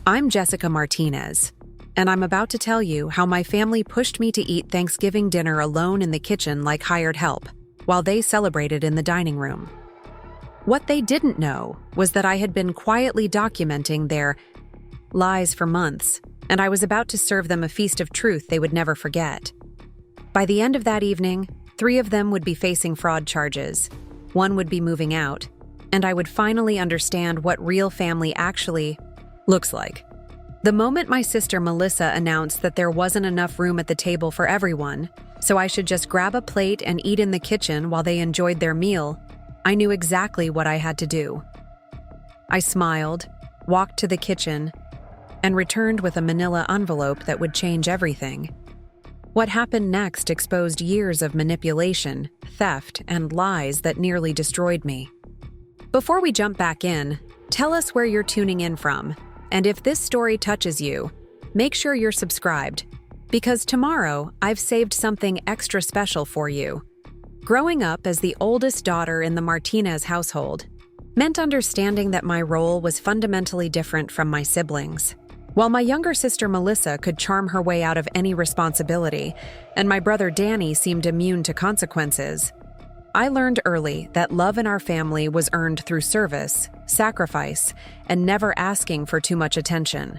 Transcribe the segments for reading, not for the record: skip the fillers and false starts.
I'm Jessica Martinez, and I'm about to tell you how my family pushed me to eat Thanksgiving dinner alone in the kitchen like hired help, while they celebrated in the dining room. What they didn't know was that I had been quietly documenting their lies for months, and I was about to serve them a feast of truth they would never forget. By the end of that evening, 3 of them would be facing fraud charges, 1 would be moving out, and I would finally understand what real family actually looks like. The moment my sister Melissa announced that there wasn't enough room at the table for everyone, so I should just grab a plate and eat in the kitchen while they enjoyed their meal, I knew exactly what I had to do. I smiled, walked to the kitchen, and returned with a manila envelope that would change everything. What happened next exposed years of manipulation, theft, and lies that nearly destroyed me. Before we jump back in, tell us where you're tuning in from, and if this story touches you, make sure you're subscribed, because tomorrow I've saved something extra special for you. Growing up as the oldest daughter in the Martinez household meant understanding that my role was fundamentally different from my siblings. While my younger sister Melissa could charm her way out of any responsibility, and my brother Danny seemed immune to consequences, I learned early that love in our family was earned through service, sacrifice, and never asking for too much attention.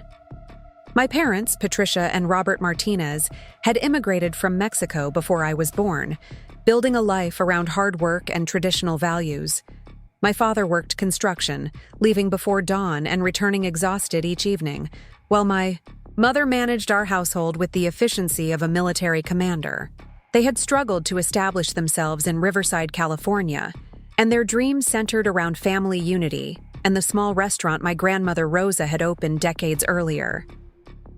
My parents, Patricia and Robert Martinez, had immigrated from Mexico before I was born, building a life around hard work and traditional values. My father worked construction, leaving before dawn and returning exhausted each evening, while my mother managed our household with the efficiency of a military commander. They had struggled to establish themselves in Riverside, California, and their dreams centered around family unity and the small restaurant my grandmother Rosa had opened decades earlier.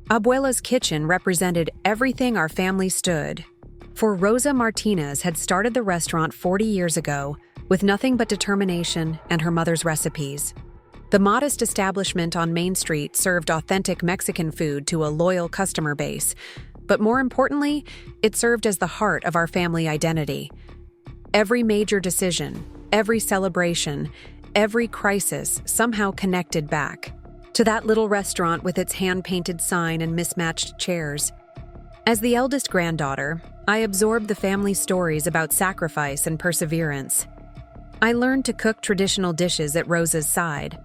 Abuela's kitchen represented everything our family stood for. Rosa Martinez had started the restaurant 40 years ago with nothing but determination and her mother's recipes. The modest establishment on Main Street served authentic Mexican food to a loyal customer base, but more importantly, it served as the heart of our family identity. Every major decision, every celebration, every crisis somehow connected back to that little restaurant with its hand-painted sign and mismatched chairs. As the eldest granddaughter, I absorbed the family stories about sacrifice and perseverance. I learned to cook traditional dishes at Rosa's side,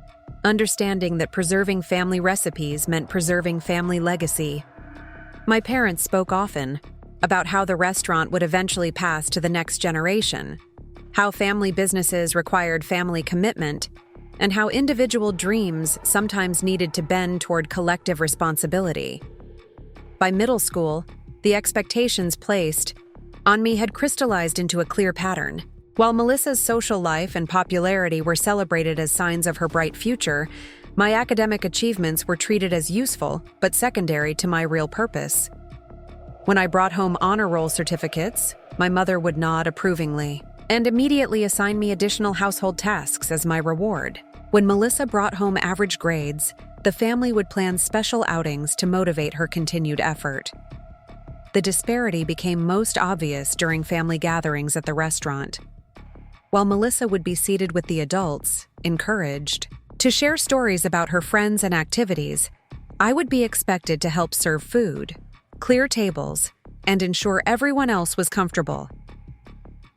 understanding that preserving family recipes meant preserving family legacy. My parents spoke often about how the restaurant would eventually pass to the next generation, how family businesses required family commitment, and how individual dreams sometimes needed to bend toward collective responsibility. By middle school, the expectations placed on me had crystallized into a clear pattern. While Melissa's social life and popularity were celebrated as signs of her bright future, my academic achievements were treated as useful but secondary to my real purpose. When I brought home honor roll certificates, my mother would nod approvingly and immediately assign me additional household tasks as my reward. When Melissa brought home average grades, the family would plan special outings to motivate her continued effort. The disparity became most obvious during family gatherings at the restaurant. While Melissa would be seated with the adults, encouraged to share stories about her friends and activities, I would be expected to help serve food, clear tables, and ensure everyone else was comfortable.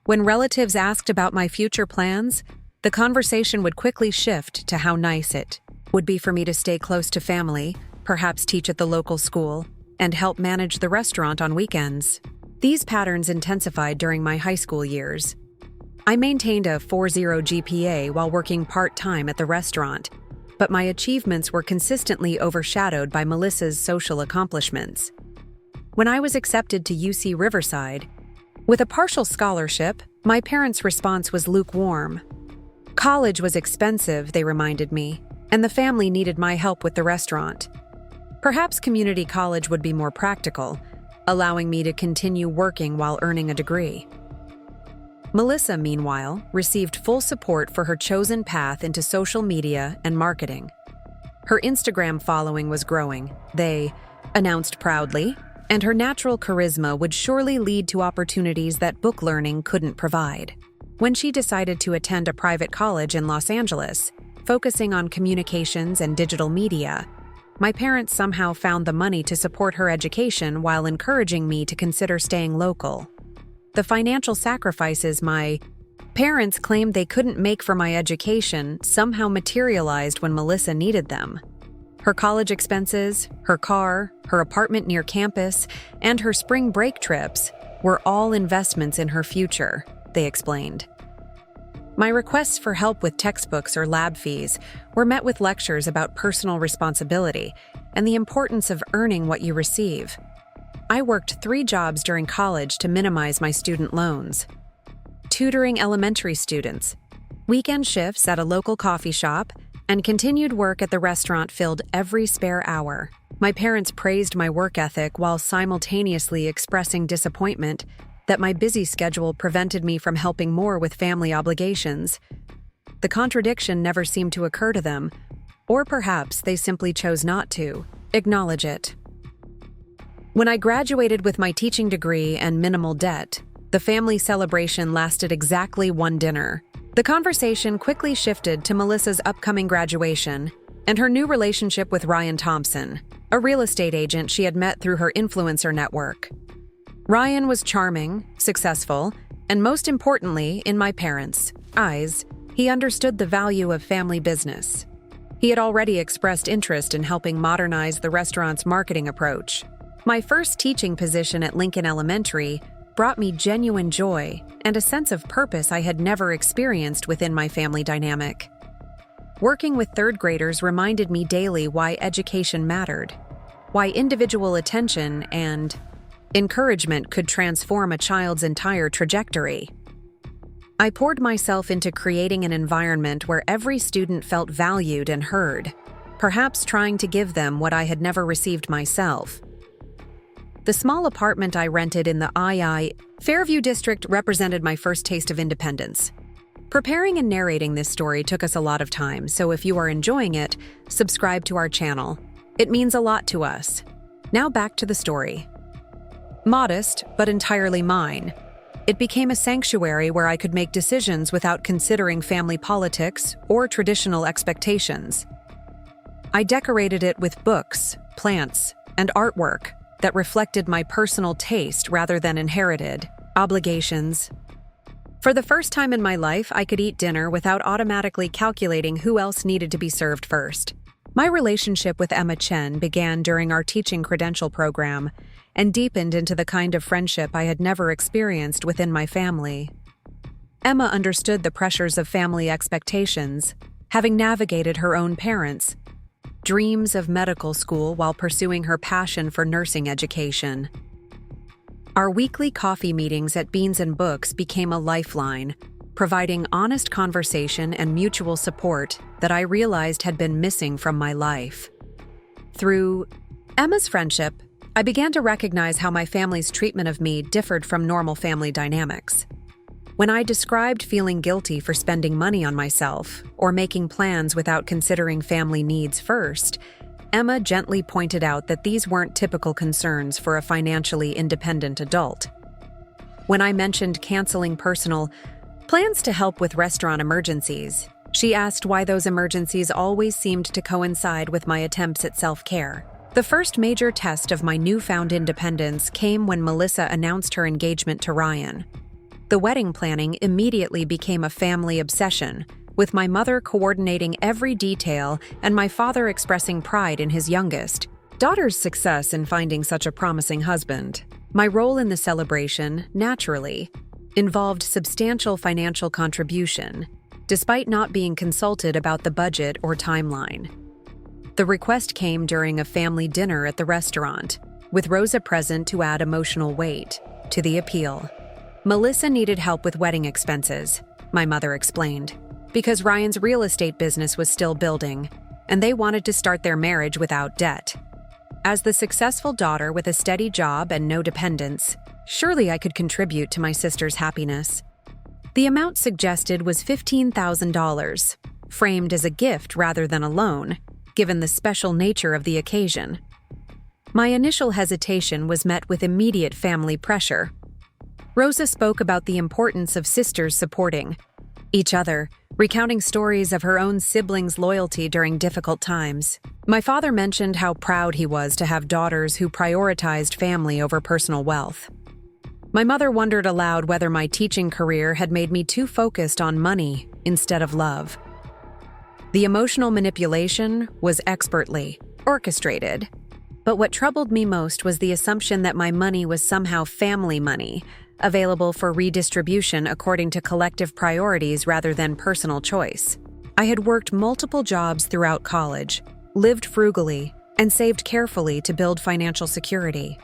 When relatives asked about my future plans, the conversation would quickly shift to how nice it would be for me to stay close to family, perhaps teach at the local school, and help manage the restaurant on weekends. These patterns intensified during my high school years. I maintained a 4.0 GPA while working part-time at the restaurant, but my achievements were consistently overshadowed by Melissa's social accomplishments. When I was accepted to UC Riverside, with a partial scholarship, my parents' response was lukewarm. College was expensive, they reminded me, and the family needed my help with the restaurant. Perhaps community college would be more practical, allowing me to continue working while earning a degree. Melissa, meanwhile, received full support for her chosen path into social media and marketing. Her Instagram following was growing, they announced proudly, and her natural charisma would surely lead to opportunities that book learning couldn't provide. When she decided to attend a private college in Los Angeles, focusing on communications and digital media, My parents somehow found the money to support her education while encouraging me to consider staying local. The financial sacrifices my parents claimed they couldn't make for my education somehow materialized when Melissa needed them. Her college expenses, her car, her apartment near campus, and her spring break trips were all investments in her future, they explained. My requests for help with textbooks or lab fees were met with lectures about personal responsibility and the importance of earning what you receive. I worked 3 jobs during college to minimize my student loans. Tutoring elementary students, weekend shifts at a local coffee shop, and continued work at the restaurant filled every spare hour. My parents praised my work ethic while simultaneously expressing disappointment that my busy schedule prevented me from helping more with family obligations. The contradiction never seemed to occur to them, or perhaps they simply chose not to acknowledge it. When I graduated with my teaching degree and minimal debt, the family celebration lasted exactly 1 dinner. The conversation quickly shifted to Melissa's upcoming graduation and her new relationship with Ryan Thompson, a real estate agent she had met through her influencer network. Ryan was charming, successful, and most importantly, in my parents' eyes, he understood the value of family business. He had already expressed interest in helping modernize the restaurant's marketing approach. My first teaching position at Lincoln Elementary brought me genuine joy and a sense of purpose I had never experienced within my family dynamic. Working with 3rd graders reminded me daily why education mattered, why individual attention and encouragement could transform a child's entire trajectory. I poured myself into creating an environment where every student felt valued and heard, perhaps trying to give them what I had never received myself. The small apartment I rented in the II Fairview district represented my first taste of independence. Preparing and narrating this story took us a lot of time, so if you are enjoying it, subscribe to our channel. It means a lot to us. Now back to the story. Modest, but entirely mine. It became a sanctuary where I could make decisions without considering family politics or traditional expectations. I decorated it with books, plants, and artwork that reflected my personal taste rather than inherited obligations. For the first time in my life, I could eat dinner without automatically calculating who else needed to be served first. My relationship with Emma Chen began during our teaching credential program and deepened into the kind of friendship I had never experienced within my family. Emma understood the pressures of family expectations, having navigated her own parents' dreams of medical school while pursuing her passion for nursing education. Our weekly coffee meetings at Beans and Books became a lifeline, providing honest conversation and mutual support that I realized had been missing from my life. Through Emma's friendship, I began to recognize how my family's treatment of me differed from normal family dynamics. When I described feeling guilty for spending money on myself or making plans without considering family needs first, Emma gently pointed out that these weren't typical concerns for a financially independent adult. When I mentioned canceling personal plans to help with restaurant emergencies, she asked why those emergencies always seemed to coincide with my attempts at self-care. The first major test of my newfound independence came when Melissa announced her engagement to Ryan. The wedding planning immediately became a family obsession, with my mother coordinating every detail and my father expressing pride in his youngest daughter's success in finding such a promising husband. My role in the celebration, naturally, involved substantial financial contribution, despite not being consulted about the budget or timeline. The request came during a family dinner at the restaurant, with Rosa present to add emotional weight to the appeal. Melissa needed help with wedding expenses, my mother explained, because Ryan's real estate business was still building, and they wanted to start their marriage without debt. As the successful daughter with a steady job and no dependents, surely I could contribute to my sister's happiness. The amount suggested was $15,000, framed as a gift rather than a loan, given the special nature of the occasion. My initial hesitation was met with immediate family pressure. Rosa spoke about the importance of sisters supporting, each other, recounting stories of her own siblings' loyalty during difficult times. My father mentioned how proud he was to have daughters who prioritized family over personal wealth. My mother wondered aloud whether my teaching career had made me too focused on money instead of love. The emotional manipulation was expertly orchestrated, but what troubled me most was the assumption that my money was somehow family money, available for redistribution according to collective priorities rather than personal choice. I had worked multiple jobs throughout college, lived frugally, and saved carefully to build financial security.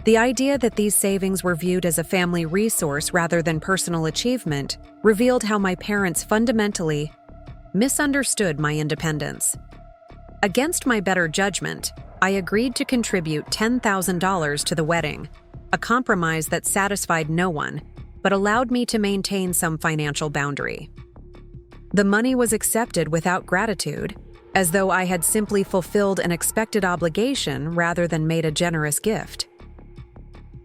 The idea that these savings were viewed as a family resource rather than personal achievement revealed how my parents fundamentally misunderstood my independence. Against my better judgment, I agreed to contribute $10,000 to the wedding, a compromise that satisfied no one, but allowed me to maintain some financial boundary. The money was accepted without gratitude, as though I had simply fulfilled an expected obligation rather than made a generous gift.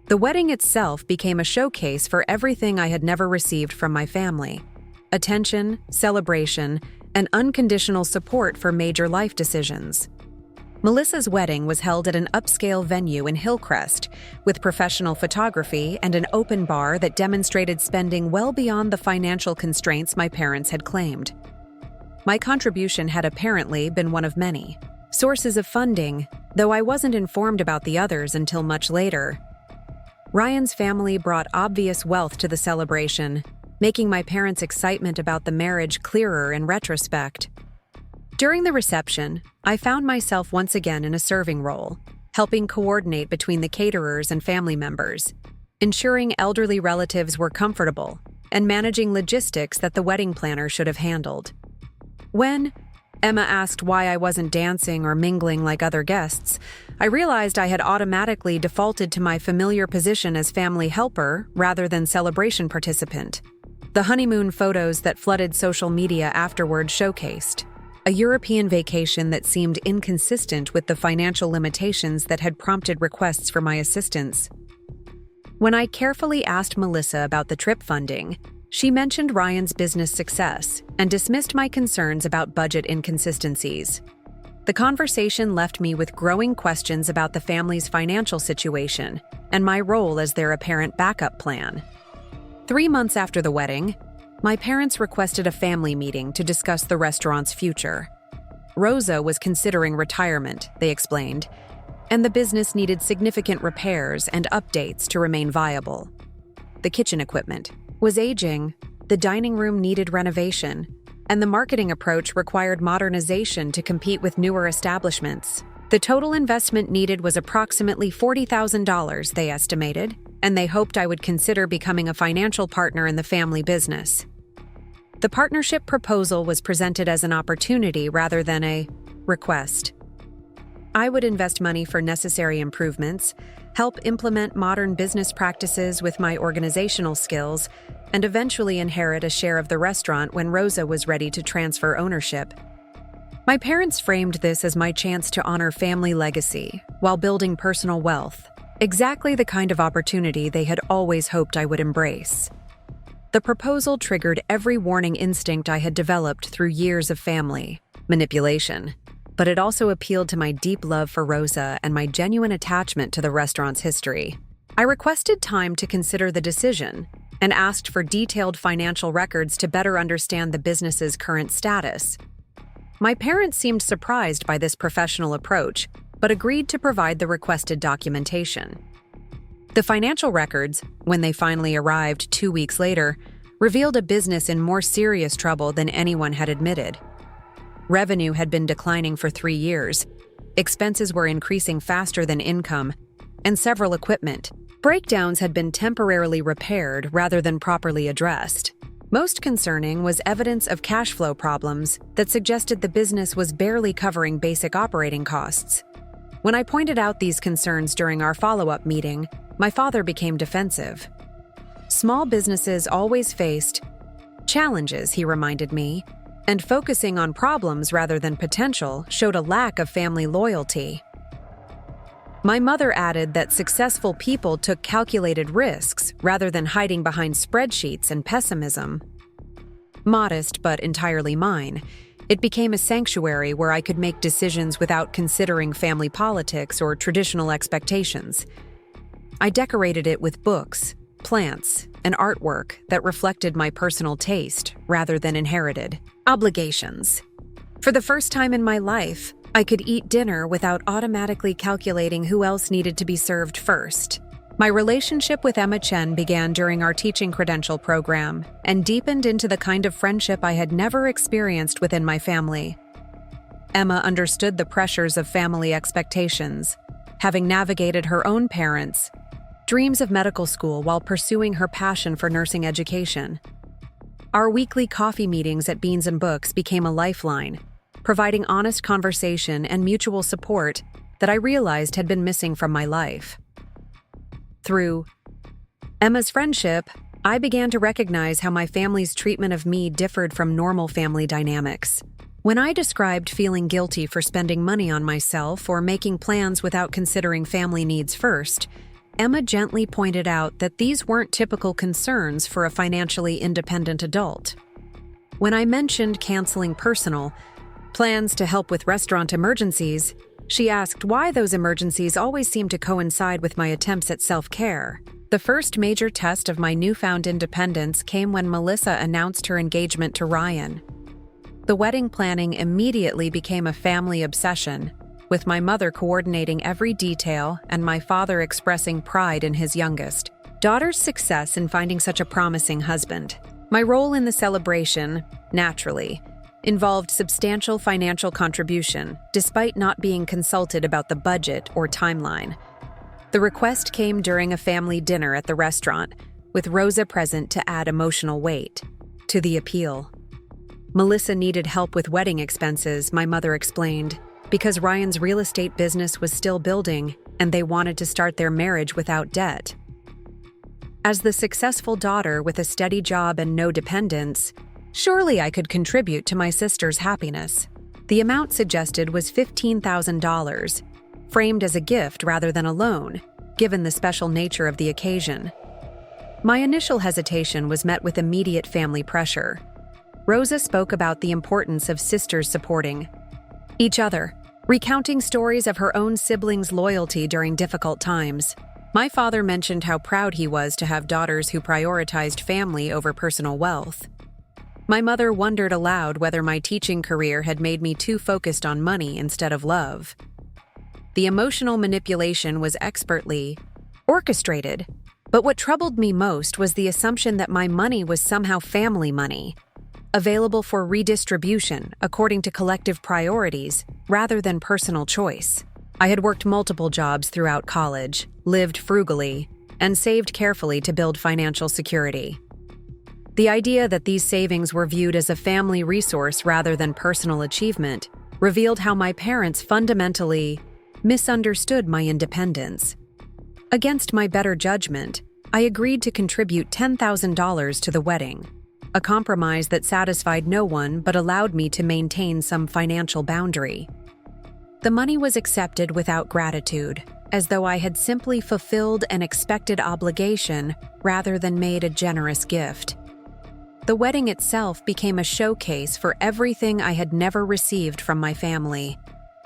The wedding itself became a showcase for everything I had never received from my family: attention, celebration, and unconditional support for major life decisions. Melissa's wedding was held at an upscale venue in Hillcrest, with professional photography and an open bar that demonstrated spending well beyond the financial constraints my parents had claimed. My contribution had apparently been one of many sources of funding, though I wasn't informed about the others until much later. Ryan's family brought obvious wealth to the celebration, making my parents' excitement about the marriage clearer in retrospect. During the reception, I found myself once again in a serving role, helping coordinate between the caterers and family members, ensuring elderly relatives were comfortable, and managing logistics that the wedding planner should have handled. When Emma asked why I wasn't dancing or mingling like other guests, I realized I had automatically defaulted to my familiar position as family helper rather than celebration participant. The honeymoon photos that flooded social media afterward showcased a European vacation that seemed inconsistent with the financial limitations that had prompted requests for my assistance. When I carefully asked Melissa about the trip funding, she mentioned Ryan's business success and dismissed my concerns about budget inconsistencies. The conversation left me with growing questions about the family's financial situation and my role as their apparent backup plan. 3 months after the wedding, my parents requested a family meeting to discuss the restaurant's future. Rosa was considering retirement, they explained, and the business needed significant repairs and updates to remain viable. The kitchen equipment was aging, the dining room needed renovation, and the marketing approach required modernization to compete with newer establishments. The total investment needed was approximately $40,000, they estimated, and they hoped I would consider becoming a financial partner in the family business. The partnership proposal was presented as an opportunity rather than a request. I would invest money for necessary improvements, help implement modern business practices with my organizational skills, and eventually inherit a share of the restaurant when Rosa was ready to transfer ownership. My parents framed this as my chance to honor family legacy while building personal wealth, exactly the kind of opportunity they had always hoped I would embrace. The proposal triggered every warning instinct I had developed through years of family manipulation, but it also appealed to my deep love for Rosa and my genuine attachment to the restaurant's history. I requested time to consider the decision and asked for detailed financial records to better understand the business's current status. My parents seemed surprised by this professional approach, but agreed to provide the requested documentation. The financial records, when they finally arrived 2 weeks later, revealed a business in more serious trouble than anyone had admitted. Revenue had been declining for 3 years, expenses were increasing faster than income, and several equipment breakdowns had been temporarily repaired rather than properly addressed. Most concerning was evidence of cash flow problems that suggested the business was barely covering basic operating costs. When I pointed out these concerns during our follow-up meeting, my father became defensive. Small businesses always faced challenges, he reminded me, and focusing on problems rather than potential showed a lack of family loyalty. My mother added that successful people took calculated risks rather than hiding behind spreadsheets and pessimism. Modest but entirely mine, it became a sanctuary where I could make decisions without considering family politics or traditional expectations. I decorated it with books, plants, and artwork that reflected my personal taste rather than inherited obligations. For the first time in my life, I could eat dinner without automatically calculating who else needed to be served first. My relationship with Emma Chen began during our teaching credential program and deepened into the kind of friendship I had never experienced within my family. Emma understood the pressures of family expectations, having navigated her own parents' dreams of medical school while pursuing her passion for nursing education. Our weekly coffee meetings at Beans and Books became a lifeline, providing honest conversation and mutual support that I realized had been missing from my life. Through Emma's friendship, I began to recognize how my family's treatment of me differed from normal family dynamics. When I described feeling guilty for spending money on myself or making plans without considering family needs first, Emma gently pointed out that these weren't typical concerns for a financially independent adult. When I mentioned canceling personal plans to help with restaurant emergencies, she asked why those emergencies always seemed to coincide with my attempts at self-care. The first major test of my newfound independence came when Melissa announced her engagement to Ryan. The wedding planning immediately became a family obsession, with my mother coordinating every detail and my father expressing pride in his youngest daughter's success in finding such a promising husband. My role in the celebration, naturally, involved substantial financial contribution, despite not being consulted about the budget or timeline. The request came during a family dinner at the restaurant, with Rosa present to add emotional weight to the appeal. Melissa needed help with wedding expenses, my mother explained, because Ryan's real estate business was still building and they wanted to start their marriage without debt. As the successful daughter with a steady job and no dependents, surely I could contribute to my sister's happiness. The amount suggested was $15,000, framed as a gift rather than a loan, given the special nature of the occasion. My initial hesitation was met with immediate family pressure. Rosa spoke about the importance of sisters supporting each other, recounting stories of her own siblings' loyalty during difficult times. My father mentioned how proud he was to have daughters who prioritized family over personal wealth. My mother wondered aloud whether my teaching career had made me too focused on money instead of love. The emotional manipulation was expertly orchestrated, but what troubled me most was the assumption that my money was somehow family money, available for redistribution according to collective priorities rather than personal choice. I had worked multiple jobs throughout college, lived frugally, and saved carefully to build financial security. The idea that these savings were viewed as a family resource rather than personal achievement revealed how my parents fundamentally misunderstood my independence. Against my better judgment, I agreed to contribute $10,000 to the wedding, a compromise that satisfied no one but allowed me to maintain some financial boundary. The money was accepted without gratitude, as though I had simply fulfilled an expected obligation rather than made a generous gift. The wedding itself became a showcase for everything I had never received from my family: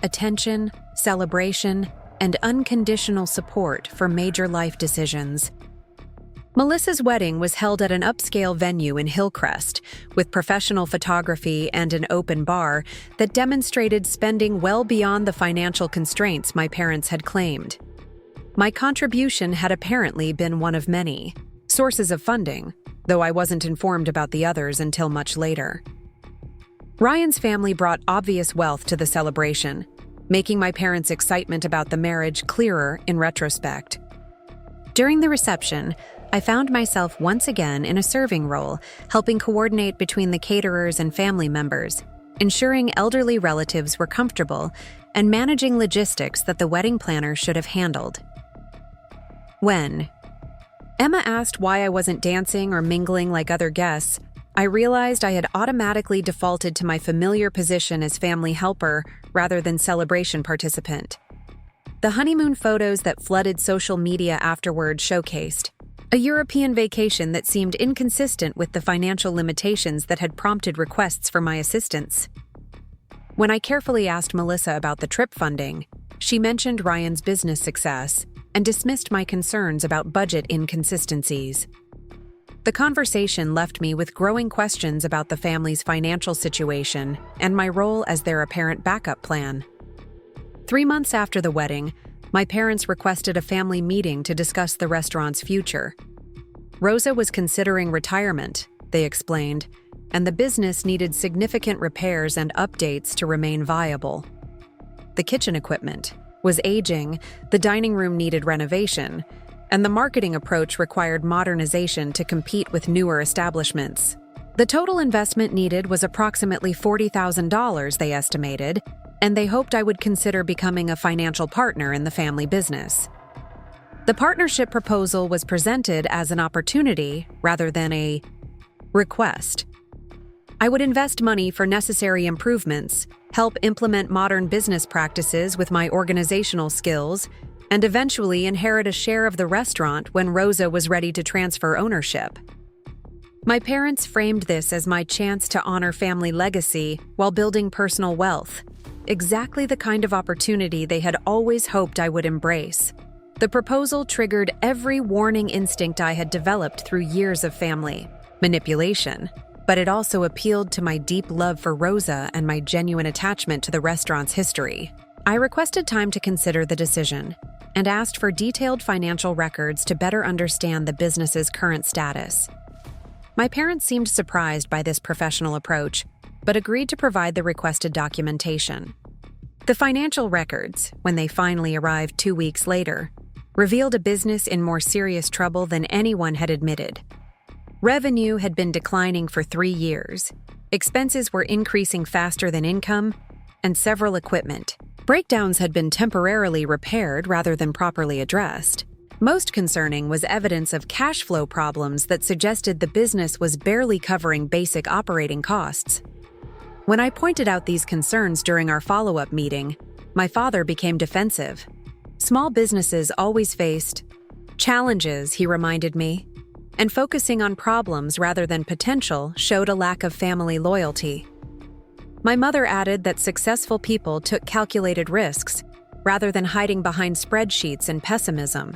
attention, celebration, and unconditional support for major life decisions. Melissa's wedding was held at an upscale venue in Hillcrest, with professional photography and an open bar that demonstrated spending well beyond the financial constraints my parents had claimed. My contribution had apparently been one of many sources of funding, though I wasn't informed about the others until much later. Ryan's family brought obvious wealth to the celebration, making my parents' excitement about the marriage clearer in retrospect. During the reception, I found myself once again in a serving role, helping coordinate between the caterers and family members, ensuring elderly relatives were comfortable, and managing logistics that the wedding planner should have handled. When Emma asked why I wasn't dancing or mingling like other guests, I realized I had automatically defaulted to my familiar position as family helper rather than celebration participant. The honeymoon photos that flooded social media afterward showcased A European vacation that seemed inconsistent with the financial limitations that had prompted requests for my assistance. When I carefully asked Melissa about the trip funding, she mentioned Ryan's business success and dismissed my concerns about budget inconsistencies. The conversation left me with growing questions about the family's financial situation and my role as their apparent backup plan. 3 months after the wedding, my parents requested a family meeting to discuss the restaurant's future. Rosa was considering retirement, they explained, and the business needed significant repairs and updates to remain viable. The kitchen equipment was aging, the dining room needed renovation, and the marketing approach required modernization to compete with newer establishments. The total investment needed was approximately $40,000, they estimated, and they hoped I would consider becoming a financial partner in the family business. The partnership proposal was presented as an opportunity rather than a request. I would invest money for necessary improvements, help implement modern business practices with my organizational skills, and eventually inherit a share of the restaurant when Rosa was ready to transfer ownership. My parents framed this as my chance to honor family legacy while building personal wealth, exactly the kind of opportunity they had always hoped I would embrace. The proposal triggered every warning instinct I had developed through years of family manipulation, but it also appealed to my deep love for Rosa and my genuine attachment to the restaurant's history. I requested time to consider the decision and asked for detailed financial records to better understand the business's current status. My parents seemed surprised by this professional approach, but agreed to provide the requested documentation. The financial records, when they finally arrived 2 weeks later, revealed a business in more serious trouble than anyone had admitted. Revenue had been declining for 3 years, expenses were increasing faster than income, and several equipment breakdowns had been temporarily repaired rather than properly addressed. Most concerning was evidence of cash flow problems that suggested the business was barely covering basic operating costs. When I pointed out these concerns during our follow-up meeting, my father became defensive. Small businesses always faced challenges, he reminded me, and focusing on problems rather than potential showed a lack of family loyalty. My mother added that successful people took calculated risks rather than hiding behind spreadsheets and pessimism.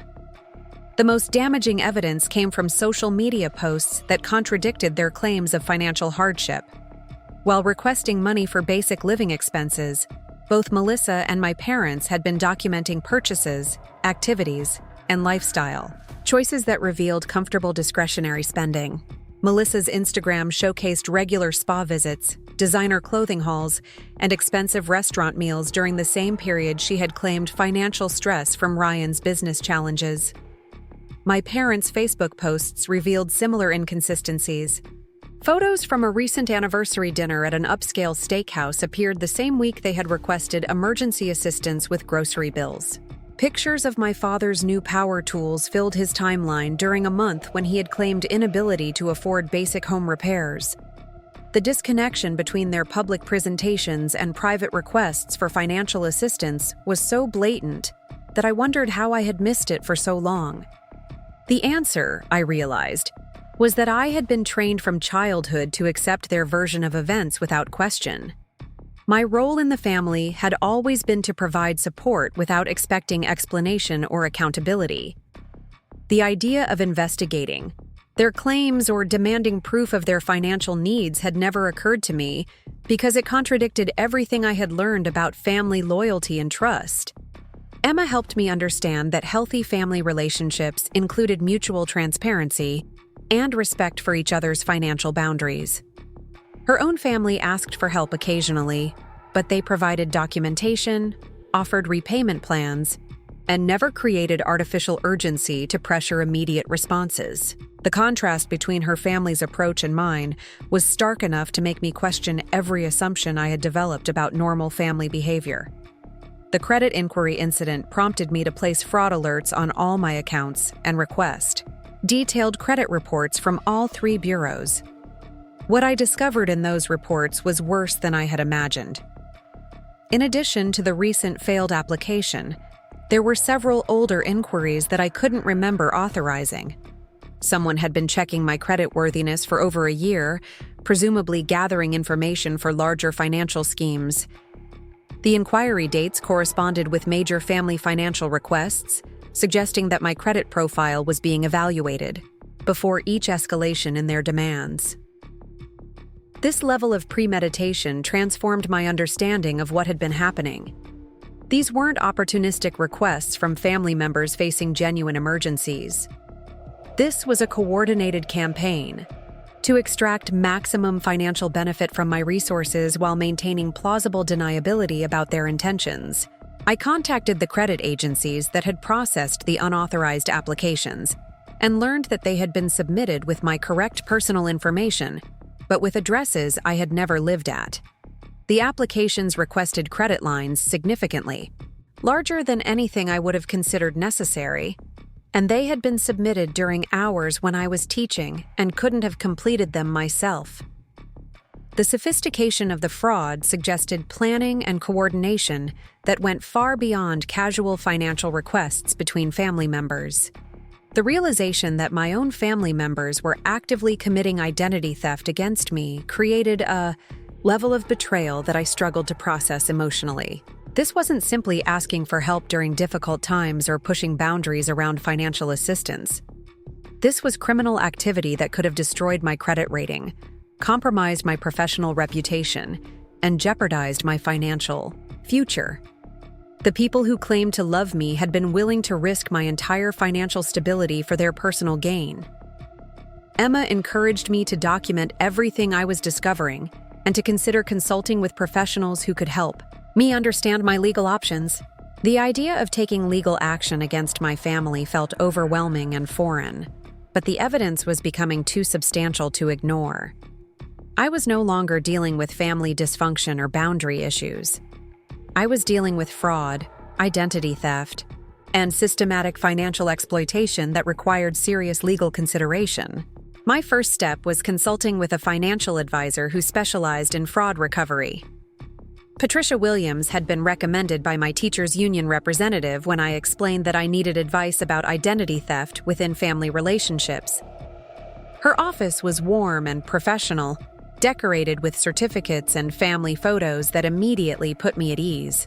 The most damaging evidence came from social media posts that contradicted their claims of financial hardship. While requesting money for basic living expenses, both Melissa and my parents had been documenting purchases, activities, and lifestyle choices that revealed comfortable discretionary spending. Melissa's Instagram showcased regular spa visits, designer clothing hauls, and expensive restaurant meals during the same period she had claimed financial stress from Ryan's business challenges. My parents' Facebook posts revealed similar inconsistencies. Photos from a recent anniversary dinner at an upscale steakhouse appeared the same week they had requested emergency assistance with grocery bills. Pictures of my father's new power tools filled his timeline during a month when he had claimed inability to afford basic home repairs. The disconnection between their public presentations and private requests for financial assistance was so blatant that I wondered how I had missed it for so long. The answer, I realized, was that I had been trained from childhood to accept their version of events without question. My role in the family had always been to provide support without expecting explanation or accountability. The idea of investigating their claims or demanding proof of their financial needs had never occurred to me because it contradicted everything I had learned about family loyalty and trust. Emma helped me understand that healthy family relationships included mutual transparency and respect for each other's financial boundaries. Her own family asked for help occasionally, but they provided documentation, offered repayment plans, and never created artificial urgency to pressure immediate responses. The contrast between her family's approach and mine was stark enough to make me question every assumption I had developed about normal family behavior. The credit inquiry incident prompted me to place fraud alerts on all my accounts and request detailed credit reports from all 3 bureaus. What I discovered in those reports was worse than I had imagined. In addition to the recent failed application, there were several older inquiries that I couldn't remember authorizing. Someone had been checking my creditworthiness for over a year, presumably gathering information for larger financial schemes. The inquiry dates corresponded with major family financial requests, suggesting that my credit profile was being evaluated before each escalation in their demands. This level of premeditation transformed my understanding of what had been happening. These weren't opportunistic requests from family members facing genuine emergencies. This was a coordinated campaign to extract maximum financial benefit from my resources while maintaining plausible deniability about their intentions. I contacted the credit agencies that had processed the unauthorized applications and learned that they had been submitted with my correct personal information, but with addresses I had never lived at. The applications requested credit lines significantly, larger than anything I would have considered necessary, and they had been submitted during hours when I was teaching and couldn't have completed them myself. The sophistication of the fraud suggested planning and coordination that went far beyond casual financial requests between family members. The realization that my own family members were actively committing identity theft against me created a level of betrayal that I struggled to process emotionally. This wasn't simply asking for help during difficult times or pushing boundaries around financial assistance. This was criminal activity that could have destroyed my credit rating, compromised my professional reputation, and jeopardized my financial future. The people who claimed to love me had been willing to risk my entire financial stability for their personal gain. Emma encouraged me to document everything I was discovering and to consider consulting with professionals who could help me understand my legal options. The idea of taking legal action against my family felt overwhelming and foreign, but the evidence was becoming too substantial to ignore. I was no longer dealing with family dysfunction or boundary issues. I was dealing with fraud, identity theft, and systematic financial exploitation that required serious legal consideration. My first step was consulting with a financial advisor who specialized in fraud recovery. Patricia Williams had been recommended by my teachers' union representative when I explained that I needed advice about identity theft within family relationships. Her office was warm and professional, decorated with certificates and family photos that immediately put me at ease.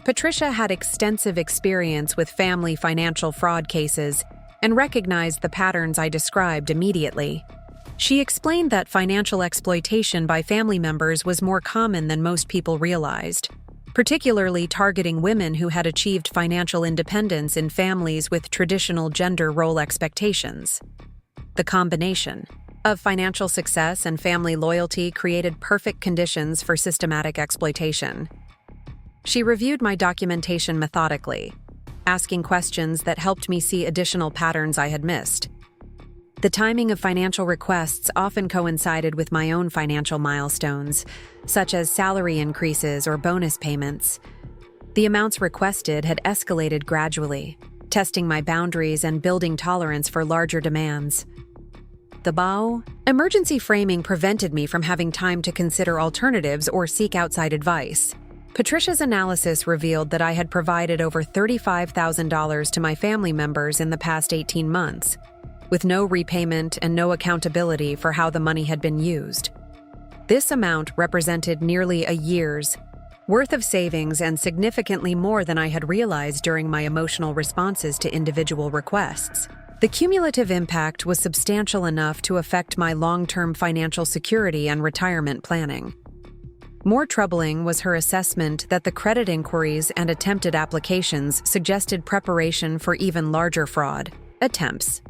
Patricia had extensive experience with family financial fraud cases and recognized the patterns I described immediately. She explained that financial exploitation by family members was more common than most people realized, particularly targeting women who had achieved financial independence in families with traditional gender role expectations. The combination of financial success and family loyalty created perfect conditions for systematic exploitation. She reviewed my documentation methodically, asking questions that helped me see additional patterns I had missed. The timing of financial requests often coincided with my own financial milestones, such as salary increases or bonus payments. The amounts requested had escalated gradually, testing my boundaries and building tolerance for larger demands. The BAU emergency framing prevented me from having time to consider alternatives or seek outside advice. Patricia's analysis revealed that I had provided over $35,000 to my family members in the past 18 months, with no repayment and no accountability for how the money had been used. This amount represented nearly a year's worth of savings and significantly more than I had realized during my emotional responses to individual requests. The cumulative impact was substantial enough to affect my long-term financial security and retirement planning. More troubling was her assessment that the credit inquiries and attempted applications suggested preparation for even larger fraud attempts.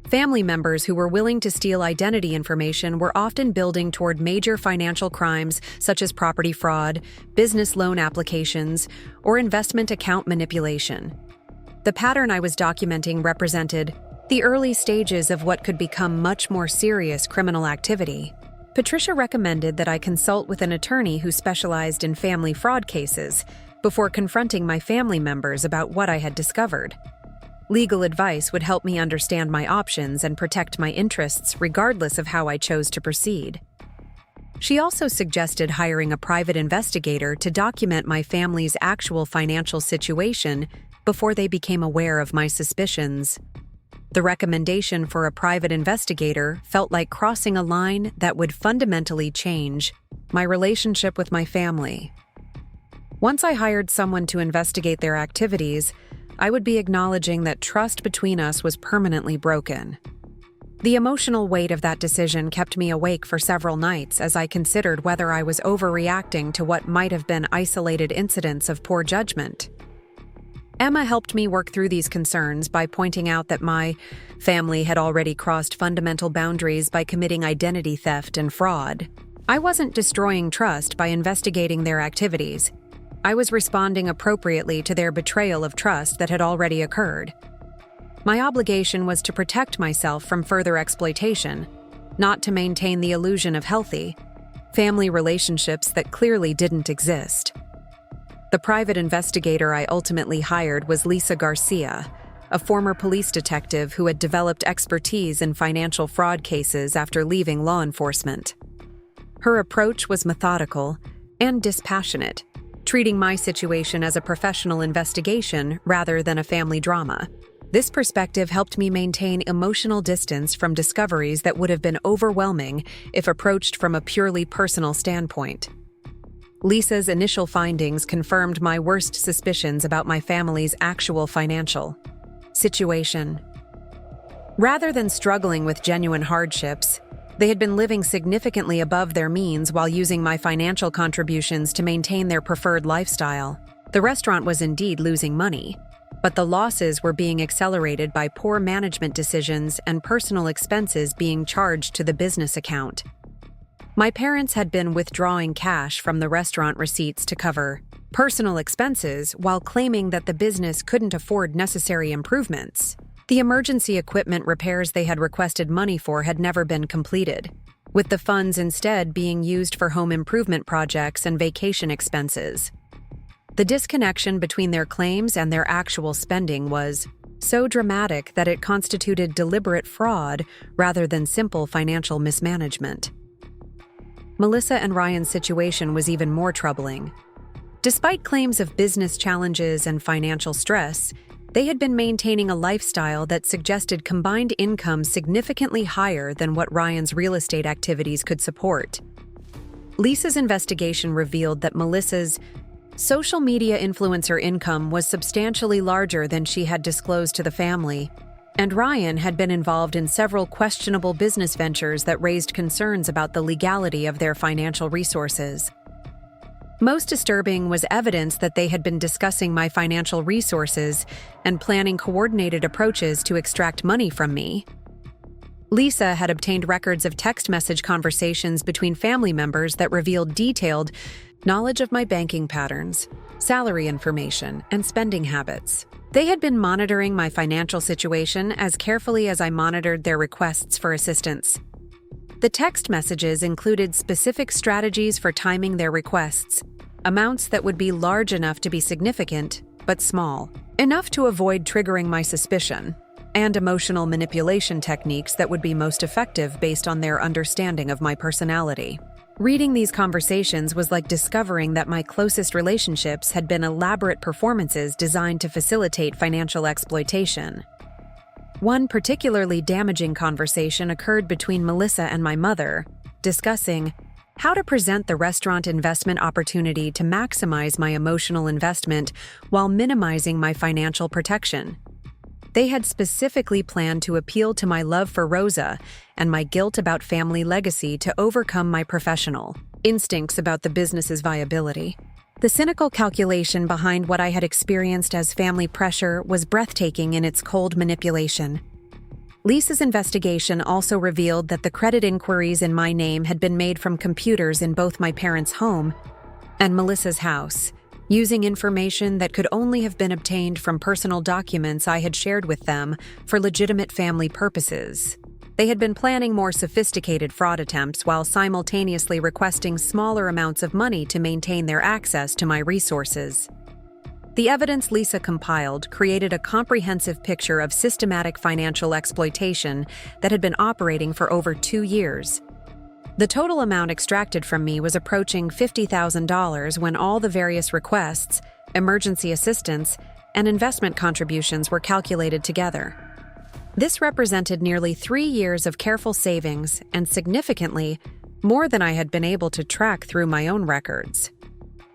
Family members who were willing to steal identity information were often building toward major financial crimes such as property fraud, business loan applications, or investment account manipulation. The pattern I was documenting represented the early stages of what could become much more serious criminal activity. Patricia recommended that I consult with an attorney who specialized in family fraud cases before confronting my family members about what I had discovered. Legal advice would help me understand my options and protect my interests regardless of how I chose to proceed. She also suggested hiring a private investigator to document my family's actual financial situation before they became aware of my suspicions. The recommendation for a private investigator felt like crossing a line that would fundamentally change my relationship with my family. Once I hired someone to investigate their activities, I would be acknowledging that trust between us was permanently broken. The emotional weight of that decision kept me awake for several nights as I considered whether I was overreacting to what might have been isolated incidents of poor judgment. Emma helped me work through these concerns by pointing out that my family had already crossed fundamental boundaries by committing identity theft and fraud. I wasn't destroying trust by investigating their activities. I was responding appropriately to their betrayal of trust that had already occurred. My obligation was to protect myself from further exploitation, not to maintain the illusion of healthy family relationships that clearly didn't exist. The private investigator I ultimately hired was Lisa Garcia, a former police detective who had developed expertise in financial fraud cases after leaving law enforcement. Her approach was methodical and dispassionate, treating my situation as a professional investigation rather than a family drama. This perspective helped me maintain emotional distance from discoveries that would have been overwhelming if approached from a purely personal standpoint. Lisa's initial findings confirmed my worst suspicions about my family's actual financial situation. Rather than struggling with genuine hardships, they had been living significantly above their means while using my financial contributions to maintain their preferred lifestyle. The restaurant was indeed losing money, but the losses were being accelerated by poor management decisions and personal expenses being charged to the business account. My parents had been withdrawing cash from the restaurant receipts to cover personal expenses while claiming that the business couldn't afford necessary improvements. The emergency equipment repairs they had requested money for had never been completed, with the funds instead being used for home improvement projects and vacation expenses. The disconnection between their claims and their actual spending was so dramatic that it constituted deliberate fraud rather than simple financial mismanagement. Melissa and Ryan's situation was even more troubling. Despite claims of business challenges and financial stress, they had been maintaining a lifestyle that suggested combined income significantly higher than what Ryan's real estate activities could support. Lisa's investigation revealed that Melissa's social media influencer income was substantially larger than she had disclosed to the family, and Ryan had been involved in several questionable business ventures that raised concerns about the legality of their financial resources. Most disturbing was evidence that they had been discussing my financial resources and planning coordinated approaches to extract money from me. Lisa had obtained records of text message conversations between family members that revealed detailed knowledge of my banking patterns, salary information, and spending habits. They had been monitoring my financial situation as carefully as I monitored their requests for assistance. The text messages included specific strategies for timing their requests, amounts that would be large enough to be significant, but small, enough to avoid triggering my suspicion, and emotional manipulation techniques that would be most effective based on their understanding of my personality. Reading these conversations was like discovering that my closest relationships had been elaborate performances designed to facilitate financial exploitation. One particularly damaging conversation occurred between Melissa and my mother, discussing how to present the restaurant investment opportunity to maximize my emotional investment while minimizing my financial protection. They had specifically planned to appeal to my love for Rosa and my guilt about family legacy to overcome my professional instincts about the business's viability. The cynical calculation behind what I had experienced as family pressure was breathtaking in its cold manipulation. Lisa's investigation also revealed that the credit inquiries in my name had been made from computers in both my parents' home and Melissa's house, using information that could only have been obtained from personal documents I had shared with them for legitimate family purposes. They had been planning more sophisticated fraud attempts while simultaneously requesting smaller amounts of money to maintain their access to my resources. The evidence Lisa compiled created a comprehensive picture of systematic financial exploitation that had been operating for over 2 years. The total amount extracted from me was approaching $50,000 when all the various requests, emergency assistance, and investment contributions were calculated together. This represented nearly 3 years of careful savings and, significantly, more than I had been able to track through my own records.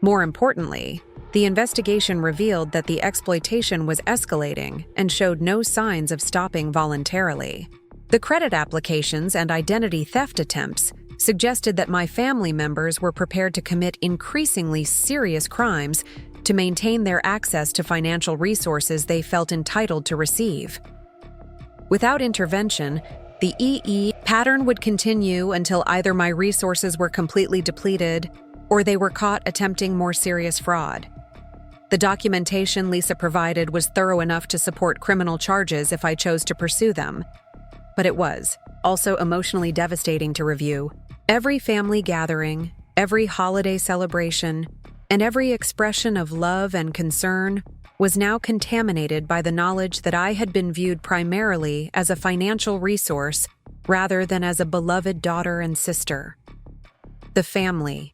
More importantly, the investigation revealed that the exploitation was escalating and showed no signs of stopping voluntarily. The credit applications and identity theft attempts suggested that my family members were prepared to commit increasingly serious crimes to maintain their access to financial resources they felt entitled to receive. Without intervention, the EE pattern would continue until either my resources were completely depleted or they were caught attempting more serious fraud. The documentation Lisa provided was thorough enough to support criminal charges if I chose to pursue them, but it was also emotionally devastating to review. Every family gathering, every holiday celebration, and every expression of love and concern was now contaminated by the knowledge that I had been viewed primarily as a financial resource rather than as a beloved daughter and sister. The family.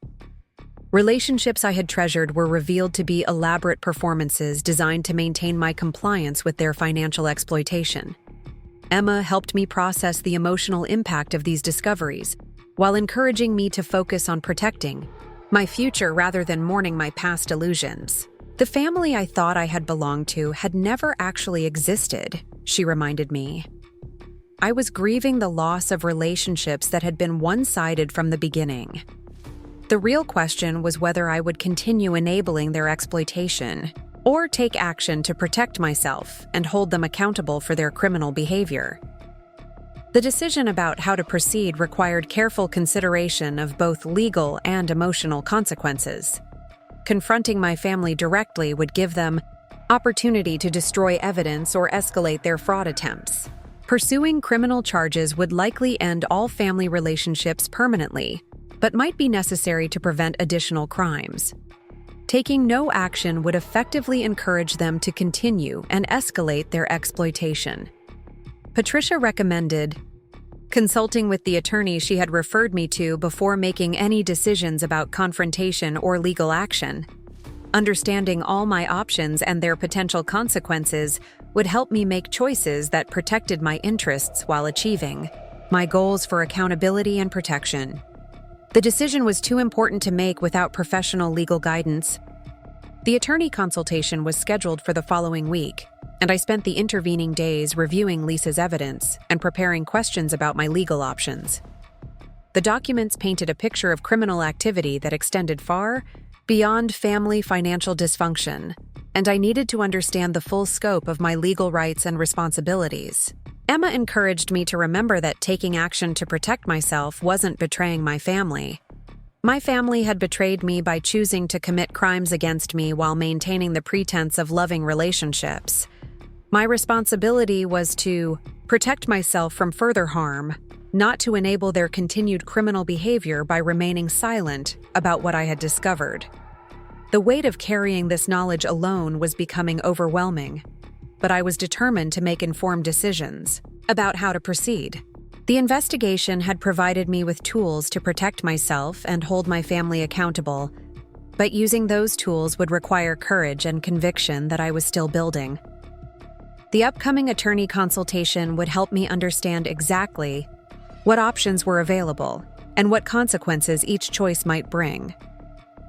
Relationships I had treasured were revealed to be elaborate performances designed to maintain my compliance with their financial exploitation. Emma helped me process the emotional impact of these discoveries, while encouraging me to focus on protecting my future rather than mourning my past illusions. The family I thought I had belonged to had never actually existed, she reminded me. I was grieving the loss of relationships that had been one-sided from the beginning. The real question was whether I would continue enabling their exploitation or take action to protect myself and hold them accountable for their criminal behavior. The decision about how to proceed required careful consideration of both legal and emotional consequences. Confronting my family directly would give them opportunity to destroy evidence or escalate their fraud attempts. Pursuing criminal charges would likely end all family relationships permanently, but might be necessary to prevent additional crimes. Taking no action would effectively encourage them to continue and escalate their exploitation. Patricia recommended consulting with the attorney she had referred me to before making any decisions about confrontation or legal action. Understanding all my options and their potential consequences would help me make choices that protected my interests while achieving my goals for accountability and protection. The decision was too important to make without professional legal guidance. The attorney consultation was scheduled for the following week, and I spent the intervening days reviewing Lisa's evidence and preparing questions about my legal options. The documents painted a picture of criminal activity that extended far beyond family financial dysfunction, and I needed to understand the full scope of my legal rights and responsibilities. Emma encouraged me to remember that taking action to protect myself wasn't betraying my family. My family had betrayed me by choosing to commit crimes against me while maintaining the pretense of loving relationships. My responsibility was to protect myself from further harm, not to enable their continued criminal behavior by remaining silent about what I had discovered. The weight of carrying this knowledge alone was becoming overwhelming, but I was determined to make informed decisions about how to proceed. The investigation had provided me with tools to protect myself and hold my family accountable, but using those tools would require courage and conviction that I was still building. The upcoming attorney consultation would help me understand exactly what options were available and what consequences each choice might bring.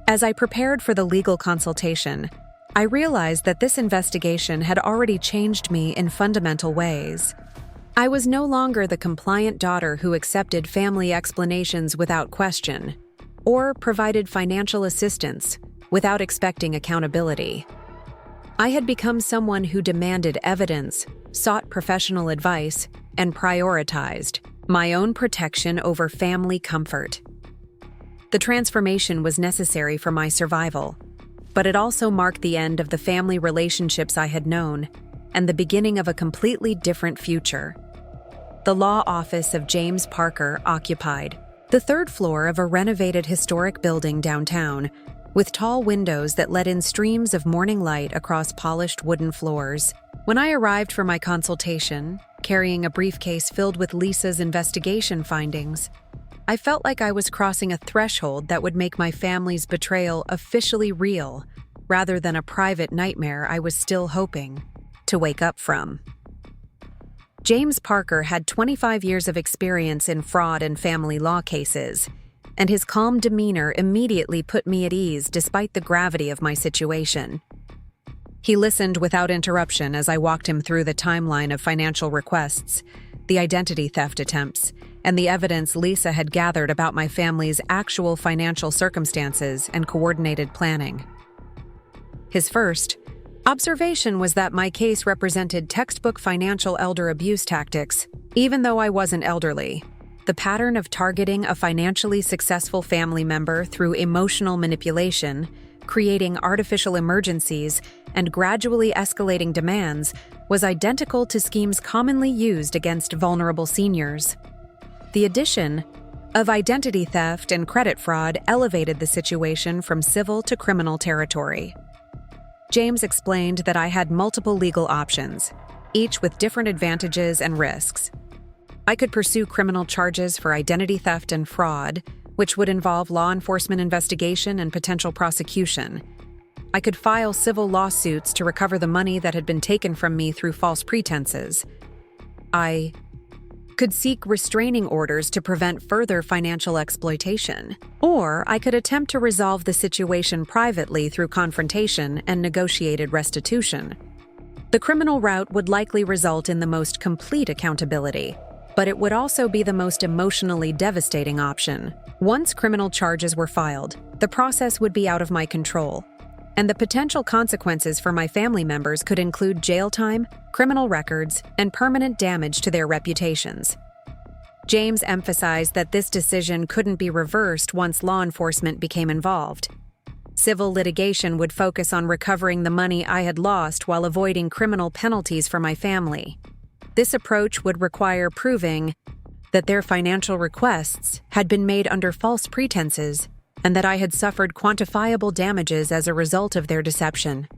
As I prepared for the legal consultation, I realized that this investigation had already changed me in fundamental ways. I was no longer the compliant daughter who accepted family explanations without question, or provided financial assistance without expecting accountability. I had become someone who demanded evidence, sought professional advice, and prioritized my own protection over family comfort. The transformation was necessary for my survival, but it also marked the end of the family relationships I had known and the beginning of a completely different future. The law office of James Parker occupied the third floor of a renovated historic building downtown, with tall windows that let in streams of morning light across polished wooden floors. When I arrived for my consultation, carrying a briefcase filled with Lisa's investigation findings, I felt like I was crossing a threshold that would make my family's betrayal officially real, rather than a private nightmare I was still hoping to wake up from. James Parker had 25 years of experience in fraud and family law cases, and his calm demeanor immediately put me at ease despite the gravity of my situation. He listened without interruption as I walked him through the timeline of financial requests, the identity theft attempts, and the evidence Lisa had gathered about my family's actual financial circumstances and coordinated planning. His first observation was that my case represented textbook financial elder abuse tactics, even though I wasn't elderly. The pattern of targeting a financially successful family member through emotional manipulation, creating artificial emergencies, and gradually escalating demands was identical to schemes commonly used against vulnerable seniors. The addition of identity theft and credit fraud elevated the situation from civil to criminal territory. James explained that I had multiple legal options, each with different advantages and risks. I could pursue criminal charges for identity theft and fraud, which would involve law enforcement investigation and potential prosecution. I could file civil lawsuits to recover the money that had been taken from me through false pretenses. I could seek restraining orders to prevent further financial exploitation, or I could attempt to resolve the situation privately through confrontation and negotiated restitution. The criminal route would likely result in the most complete accountability, but it would also be the most emotionally devastating option. Once criminal charges were filed, the process would be out of my control, and the potential consequences for my family members could include jail time, criminal records, and permanent damage to their reputations. James emphasized that this decision couldn't be reversed once law enforcement became involved. Civil litigation would focus on recovering the money I had lost while avoiding criminal penalties for my family. This approach would require proving that their financial requests had been made under false pretenses and that I had suffered quantifiable damages as a result of their deception.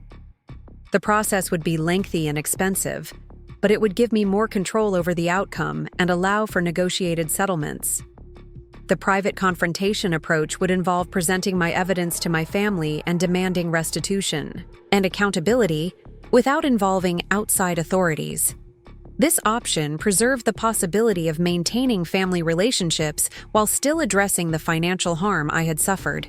The process would be lengthy and expensive, but it would give me more control over the outcome and allow for negotiated settlements. The private confrontation approach would involve presenting my evidence to my family and demanding restitution and accountability without involving outside authorities. This option preserved the possibility of maintaining family relationships while still addressing the financial harm I had suffered.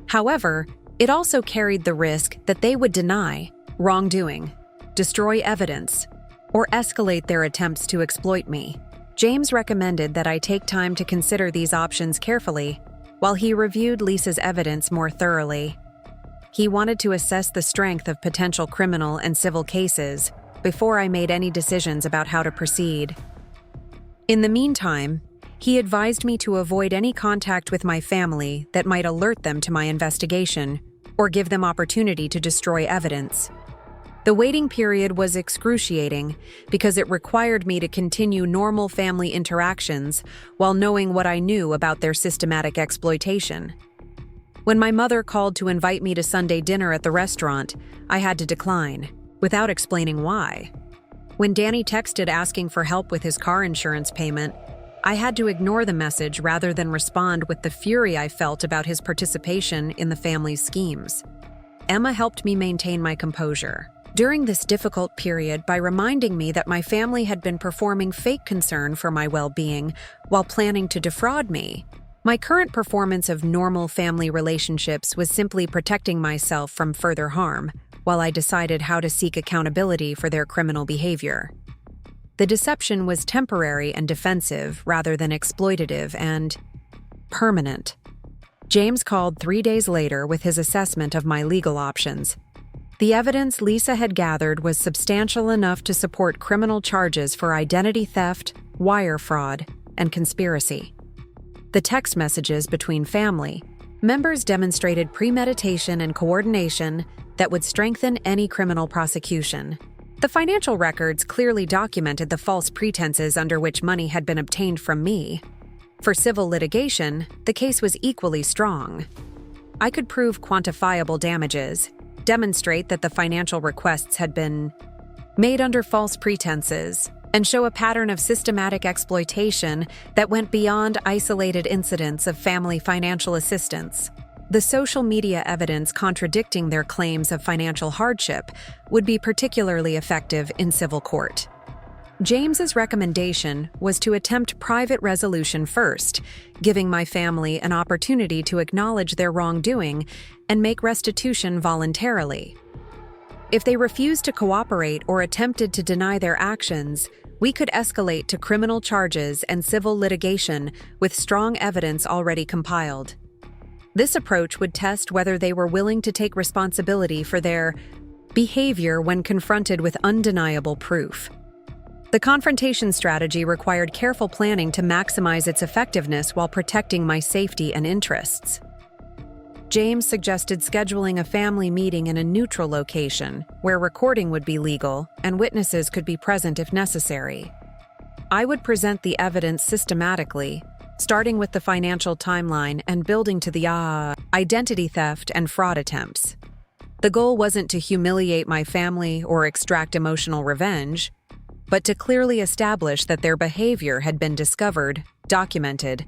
However, it also carried the risk that they would deny wrongdoing, destroy evidence, or escalate their attempts to exploit me. James recommended that I take time to consider these options carefully while he reviewed Lisa's evidence more thoroughly. He wanted to assess the strength of potential criminal and civil cases before I made any decisions about how to proceed. In the meantime, he advised me to avoid any contact with my family that might alert them to my investigation or give them opportunity to destroy evidence. The waiting period was excruciating because it required me to continue normal family interactions while knowing what I knew about their systematic exploitation. When my mother called to invite me to Sunday dinner at the restaurant, I had to decline, without explaining why. When Danny texted asking for help with his car insurance payment, I had to ignore the message rather than respond with the fury I felt about his participation in the family's schemes. Emma helped me maintain my composure during this difficult period by reminding me that my family had been performing fake concern for my well-being while planning to defraud me. My current performance of normal family relationships was simply protecting myself from further harm, while I decided how to seek accountability for their criminal behavior. The deception was temporary and defensive rather than exploitative and permanent. James called 3 days later with his assessment of my legal options. The evidence Lisa had gathered was substantial enough to support criminal charges for identity theft, wire fraud, and conspiracy. The text messages between family members demonstrated premeditation and coordination that would strengthen any criminal prosecution. The financial records clearly documented the false pretenses under which money had been obtained from me. For civil litigation, the case was equally strong. I could prove quantifiable damages, demonstrate that the financial requests had been made under false pretenses, and show a pattern of systematic exploitation that went beyond isolated incidents of family financial assistance. The social media evidence contradicting their claims of financial hardship would be particularly effective in civil court. James's recommendation was to attempt private resolution first, giving my family an opportunity to acknowledge their wrongdoing and make restitution voluntarily. If they refused to cooperate or attempted to deny their actions, we could escalate to criminal charges and civil litigation with strong evidence already compiled. This approach would test whether they were willing to take responsibility for their behavior when confronted with undeniable proof. The confrontation strategy required careful planning to maximize its effectiveness while protecting my safety and interests. James suggested scheduling a family meeting in a neutral location where recording would be legal and witnesses could be present if necessary. I would present the evidence systematically, starting with the financial timeline and building to the identity theft and fraud attempts. The goal wasn't to humiliate my family or extract emotional revenge, but to clearly establish that their behavior had been discovered, documented,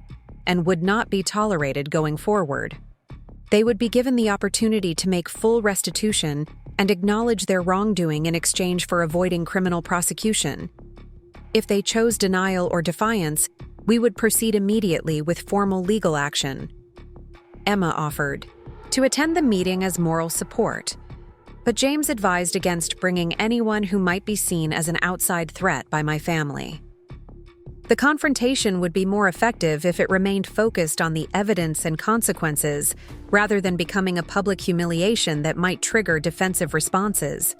and would not be tolerated going forward. They would be given the opportunity to make full restitution and acknowledge their wrongdoing in exchange for avoiding criminal prosecution. If they chose denial or defiance, we would proceed immediately with formal legal action. Emma offered to attend the meeting as moral support, but James advised against bringing anyone who might be seen as an outside threat by my family. The confrontation would be more effective if it remained focused on the evidence and consequences rather than becoming a public humiliation that might trigger defensive responses.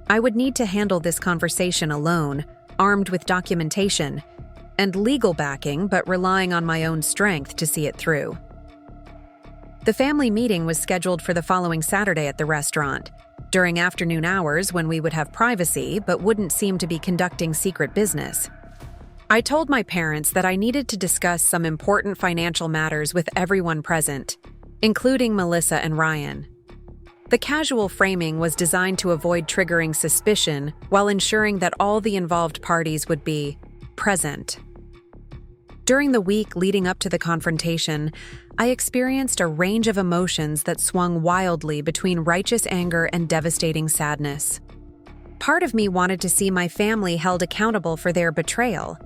I would need to handle this conversation alone, armed with documentation and legal backing, but relying on my own strength to see it through. The family meeting was scheduled for the following Saturday at the restaurant, during afternoon hours when we would have privacy but wouldn't seem to be conducting secret business. I told my parents that I needed to discuss some important financial matters with everyone present, including Melissa and Ryan. The casual framing was designed to avoid triggering suspicion while ensuring that all the involved parties would be present. During the week leading up to the confrontation, I experienced a range of emotions that swung wildly between righteous anger and devastating sadness. Part of me wanted to see my family held accountable for their betrayal,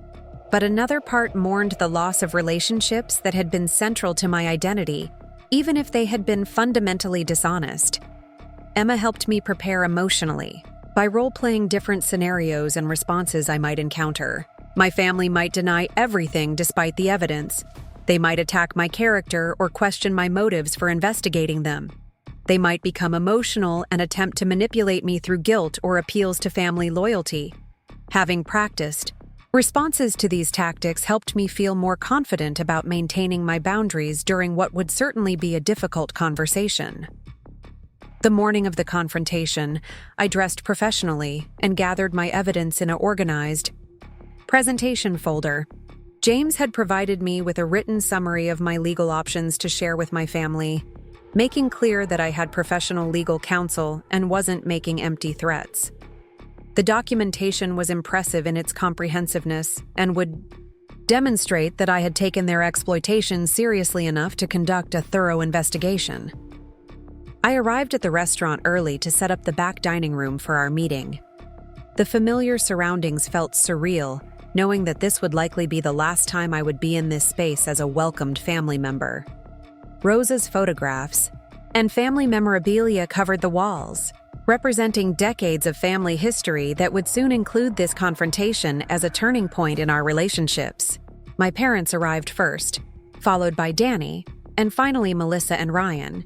but another part mourned the loss of relationships that had been central to my identity, even if they had been fundamentally dishonest. Emma helped me prepare emotionally by role-playing different scenarios and responses I might encounter. My family might deny everything despite the evidence. They might attack my character or question my motives for investigating them. They might become emotional and attempt to manipulate me through guilt or appeals to family loyalty. Having practiced, responses to these tactics helped me feel more confident about maintaining my boundaries during what would certainly be a difficult conversation. The morning of the confrontation, I dressed professionally and gathered my evidence in an organized presentation folder. James had provided me with a written summary of my legal options to share with my family, making clear that I had professional legal counsel and wasn't making empty threats. The documentation was impressive in its comprehensiveness and would demonstrate that I had taken their exploitation seriously enough to conduct a thorough investigation. I arrived at the restaurant early to set up the back dining room for our meeting. The familiar surroundings felt surreal, knowing that this would likely be the last time I would be in this space as a welcomed family member. Rosa's photographs and family memorabilia covered the walls, representing decades of family history that would soon include this confrontation as a turning point in our relationships. My parents arrived first, followed by Danny, and finally Melissa and Ryan.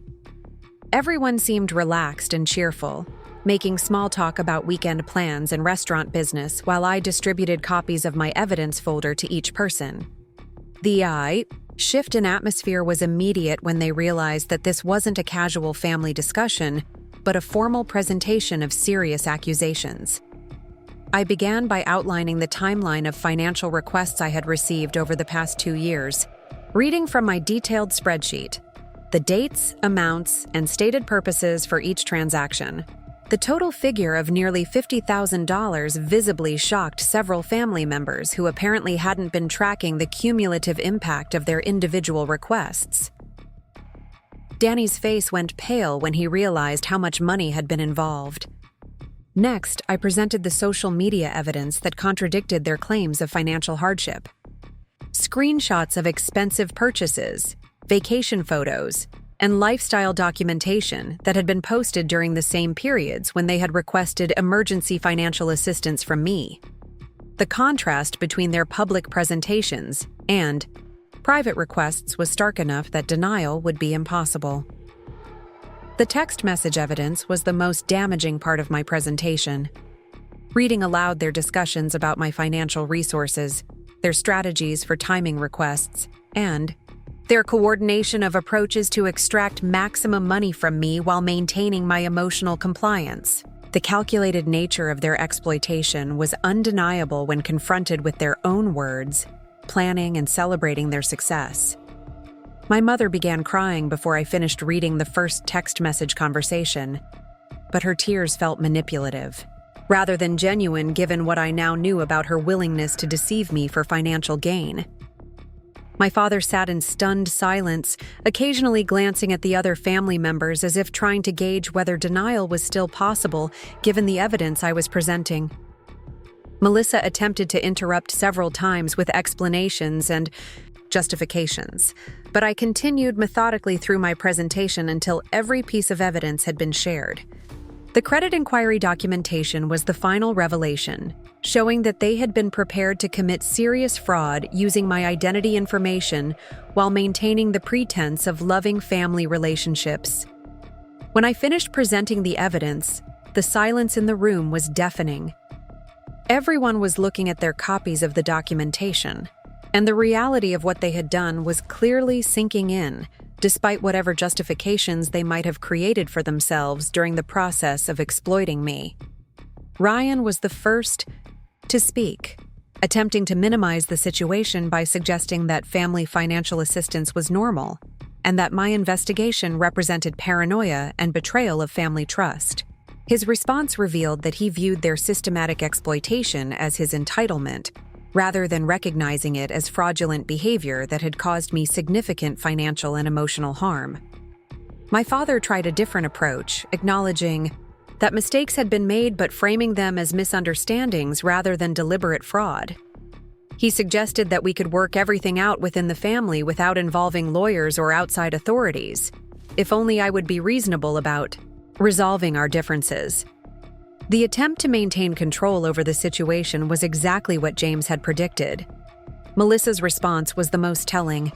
Everyone seemed relaxed and cheerful, making small talk about weekend plans and restaurant business while I distributed copies of my evidence folder to each person. The shift in atmosphere was immediate when they realized that this wasn't a casual family discussion, but a formal presentation of serious accusations. I began by outlining the timeline of financial requests I had received over the past 2 years, reading from my detailed spreadsheet, the dates, amounts, and stated purposes for each transaction. The total figure of nearly $50,000 visibly shocked several family members who apparently hadn't been tracking the cumulative impact of their individual requests. Danny's face went pale when he realized how much money had been involved. Next, I presented the social media evidence that contradicted their claims of financial hardship. Screenshots of expensive purchases, vacation photos, and lifestyle documentation that had been posted during the same periods when they had requested emergency financial assistance from me. The contrast between their public presentations and private requests was stark enough that denial would be impossible. The text message evidence was the most damaging part of my presentation. Reading aloud their discussions about my financial resources, their strategies for timing requests, and their coordination of approaches to extract maximum money from me while maintaining my emotional compliance. The calculated nature of their exploitation was undeniable when confronted with their own words, planning and celebrating their success. My mother began crying before I finished reading the first text message conversation, but her tears felt manipulative, rather than genuine given what I now knew about her willingness to deceive me for financial gain. My father sat in stunned silence, occasionally glancing at the other family members as if trying to gauge whether denial was still possible given the evidence I was presenting. Melissa attempted to interrupt several times with explanations and justifications, but I continued methodically through my presentation until every piece of evidence had been shared. The credit inquiry documentation was the final revelation, showing that they had been prepared to commit serious fraud using my identity information while maintaining the pretense of loving family relationships. When I finished presenting the evidence, the silence in the room was deafening. Everyone was looking at their copies of the documentation, and the reality of what they had done was clearly sinking in, despite whatever justifications they might have created for themselves during the process of exploiting me. Ryan was the first to speak, attempting to minimize the situation by suggesting that family financial assistance was normal, and that my investigation represented paranoia and betrayal of family trust. His response revealed that he viewed their systematic exploitation as his entitlement, rather than recognizing it as fraudulent behavior that had caused me significant financial and emotional harm. My father tried a different approach, acknowledging that mistakes had been made but framing them as misunderstandings rather than deliberate fraud. He suggested that we could work everything out within the family without involving lawyers or outside authorities, if only I would be reasonable about resolving our differences. The attempt to maintain control over the situation was exactly what James had predicted. Melissa's response was the most telling.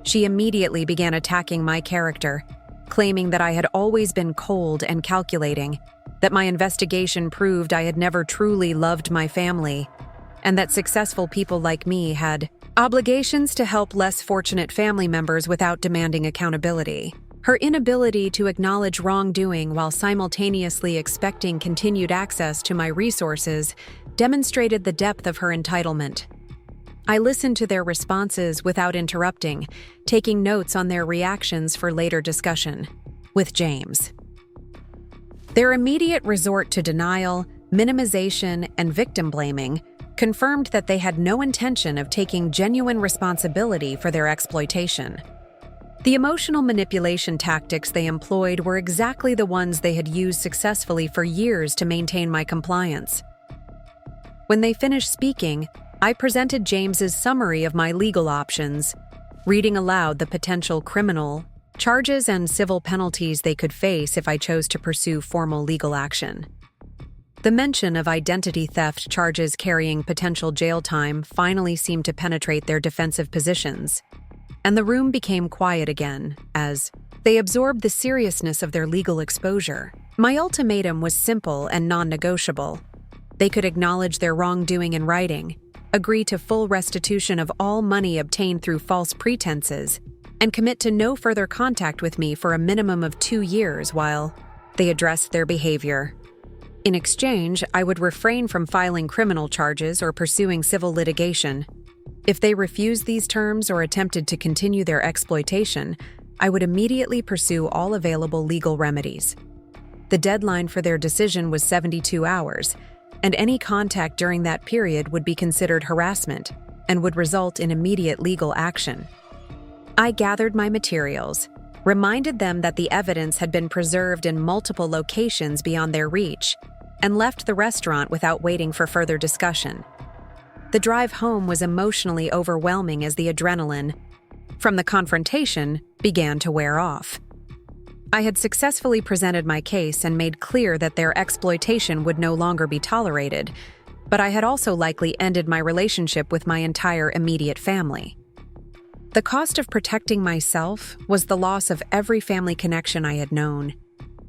She immediately began attacking my character, claiming that I had always been cold and calculating, that my investigation proved I had never truly loved my family, and that successful people like me had obligations to help less fortunate family members without demanding accountability. Her inability to acknowledge wrongdoing while simultaneously expecting continued access to my resources demonstrated the depth of her entitlement. I listened to their responses without interrupting, taking notes on their reactions for later discussion with James. Their immediate resort to denial, minimization, and victim blaming confirmed that they had no intention of taking genuine responsibility for their exploitation. The emotional manipulation tactics they employed were exactly the ones they had used successfully for years to maintain my compliance. When they finished speaking, I presented James's summary of my legal options, reading aloud the potential criminal charges and civil penalties they could face if I chose to pursue formal legal action. The mention of identity theft charges carrying potential jail time finally seemed to penetrate their defensive positions, and the room became quiet again as they absorbed the seriousness of their legal exposure. My ultimatum was simple and non-negotiable. They could acknowledge their wrongdoing in writing, agree to full restitution of all money obtained through false pretenses, and commit to no further contact with me for a minimum of 2 years while they addressed their behavior. In exchange, I would refrain from filing criminal charges or pursuing civil litigation. If they refused these terms or attempted to continue their exploitation, I would immediately pursue all available legal remedies. The deadline for their decision was 72 hours, and any contact during that period would be considered harassment and would result in immediate legal action. I gathered my materials, reminded them that the evidence had been preserved in multiple locations beyond their reach, and left the restaurant without waiting for further discussion. The drive home was emotionally overwhelming as the adrenaline from the confrontation began to wear off. I had successfully presented my case and made clear that their exploitation would no longer be tolerated, but I had also likely ended my relationship with my entire immediate family. The cost of protecting myself was the loss of every family connection I had known,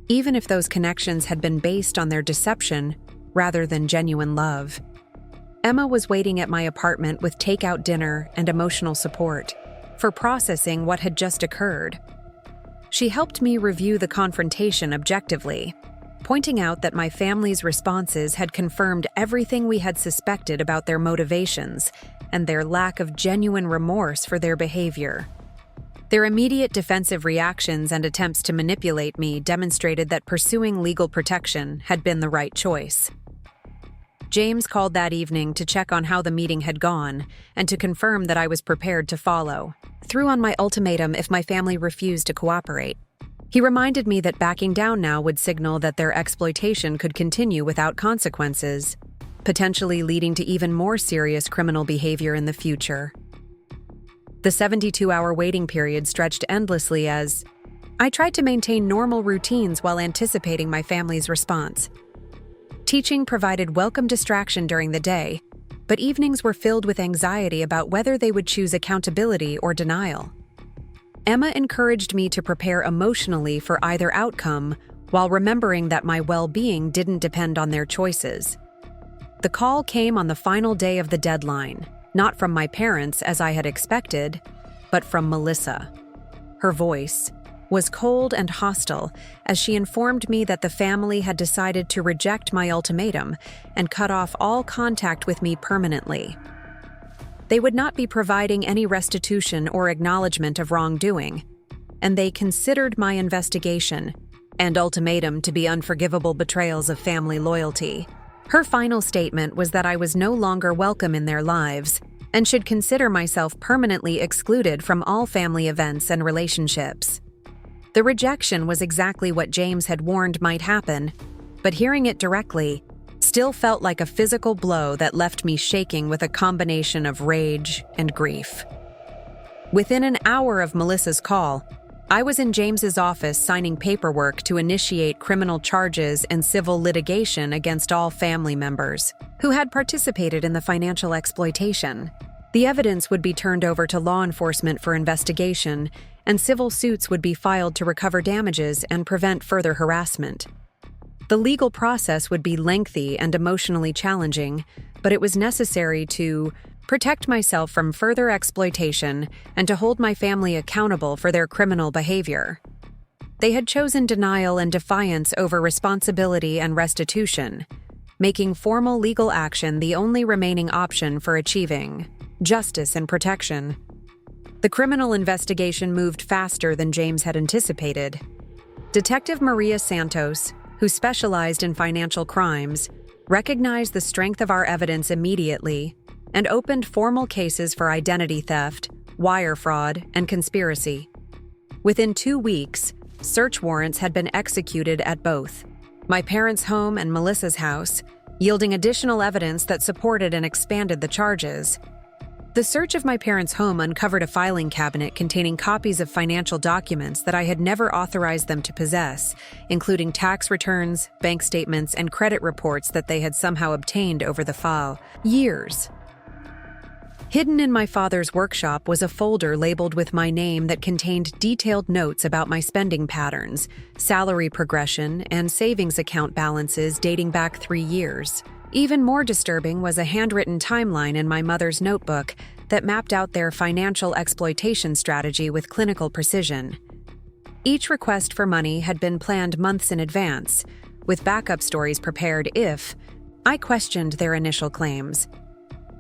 even if those connections had been based on their deception rather than genuine love. Emma was waiting at my apartment with takeout dinner and emotional support for processing what had just occurred. She helped me review the confrontation objectively, pointing out that my family's responses had confirmed everything we had suspected about their motivations and their lack of genuine remorse for their behavior. Their immediate defensive reactions and attempts to manipulate me demonstrated that pursuing legal protection had been the right choice. James called that evening to check on how the meeting had gone and to confirm that I was prepared to follow through on my ultimatum if my family refused to cooperate. He reminded me that backing down now would signal that their exploitation could continue without consequences, potentially leading to even more serious criminal behavior in the future. The 72-hour waiting period stretched endlessly as I tried to maintain normal routines while anticipating my family's response. Teaching provided welcome distraction during the day, but evenings were filled with anxiety about whether they would choose accountability or denial. Emma encouraged me to prepare emotionally for either outcome while remembering that my well-being didn't depend on their choices. The call came on the final day of the deadline, not from my parents as I had expected, but from Melissa. Her voice was cold and hostile as she informed me that the family had decided to reject my ultimatum and cut off all contact with me permanently. They would not be providing any restitution or acknowledgement of wrongdoing, and they considered my investigation and ultimatum to be unforgivable betrayals of family loyalty. Her final statement was that I was no longer welcome in their lives and should consider myself permanently excluded from all family events and relationships. The rejection was exactly what James had warned might happen, but hearing it directly still felt like a physical blow that left me shaking with a combination of rage and grief. Within an hour of Melissa's call, I was in James's office signing paperwork to initiate criminal charges and civil litigation against all family members who had participated in the financial exploitation. The evidence would be turned over to law enforcement for investigation, and civil suits would be filed to recover damages and prevent further harassment. The legal process would be lengthy and emotionally challenging, but it was necessary to protect myself from further exploitation and to hold my family accountable for their criminal behavior. They had chosen denial and defiance over responsibility and restitution, making formal legal action the only remaining option for achieving justice and protection. The criminal investigation moved faster than James had anticipated. Detective Maria Santos, who specialized in financial crimes, recognized the strength of our evidence immediately and opened formal cases for identity theft, wire fraud, and conspiracy. Within 2 weeks, search warrants had been executed at both my parents' home and Melissa's house, yielding additional evidence that supported and expanded the charges. The search of my parents' home uncovered a filing cabinet containing copies of financial documents that I had never authorized them to possess, including tax returns, bank statements, and credit reports that they had somehow obtained over the years. Hidden in my father's workshop was a folder labeled with my name that contained detailed notes about my spending patterns, salary progression, and savings account balances dating back 3 years. Even more disturbing was a handwritten timeline in my mother's notebook that mapped out their financial exploitation strategy with clinical precision. Each request for money had been planned months in advance, with backup stories prepared if I questioned their initial claims.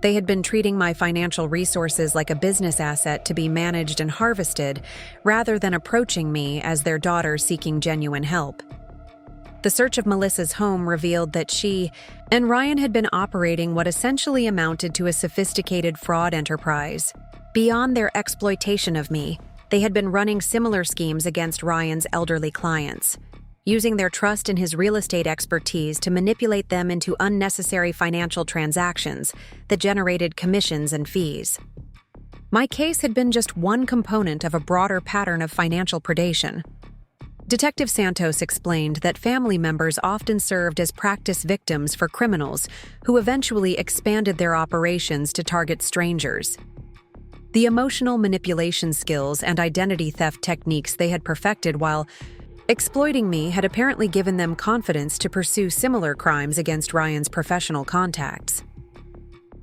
They had been treating my financial resources like a business asset to be managed and harvested, rather than approaching me as their daughter seeking genuine help. The search of Melissa's home revealed that she and Ryan had been operating what essentially amounted to a sophisticated fraud enterprise. Beyond their exploitation of me, they had been running similar schemes against Ryan's elderly clients. using their trust in his real estate expertise to manipulate them into unnecessary financial transactions that generated commissions and fees. My case had been just one component of a broader pattern of financial predation. Detective Santos explained that family members often served as practice victims for criminals who eventually expanded their operations to target strangers. The emotional manipulation skills and identity theft techniques they had perfected while exploiting me had apparently given them confidence to pursue similar crimes against Ryan's professional contacts.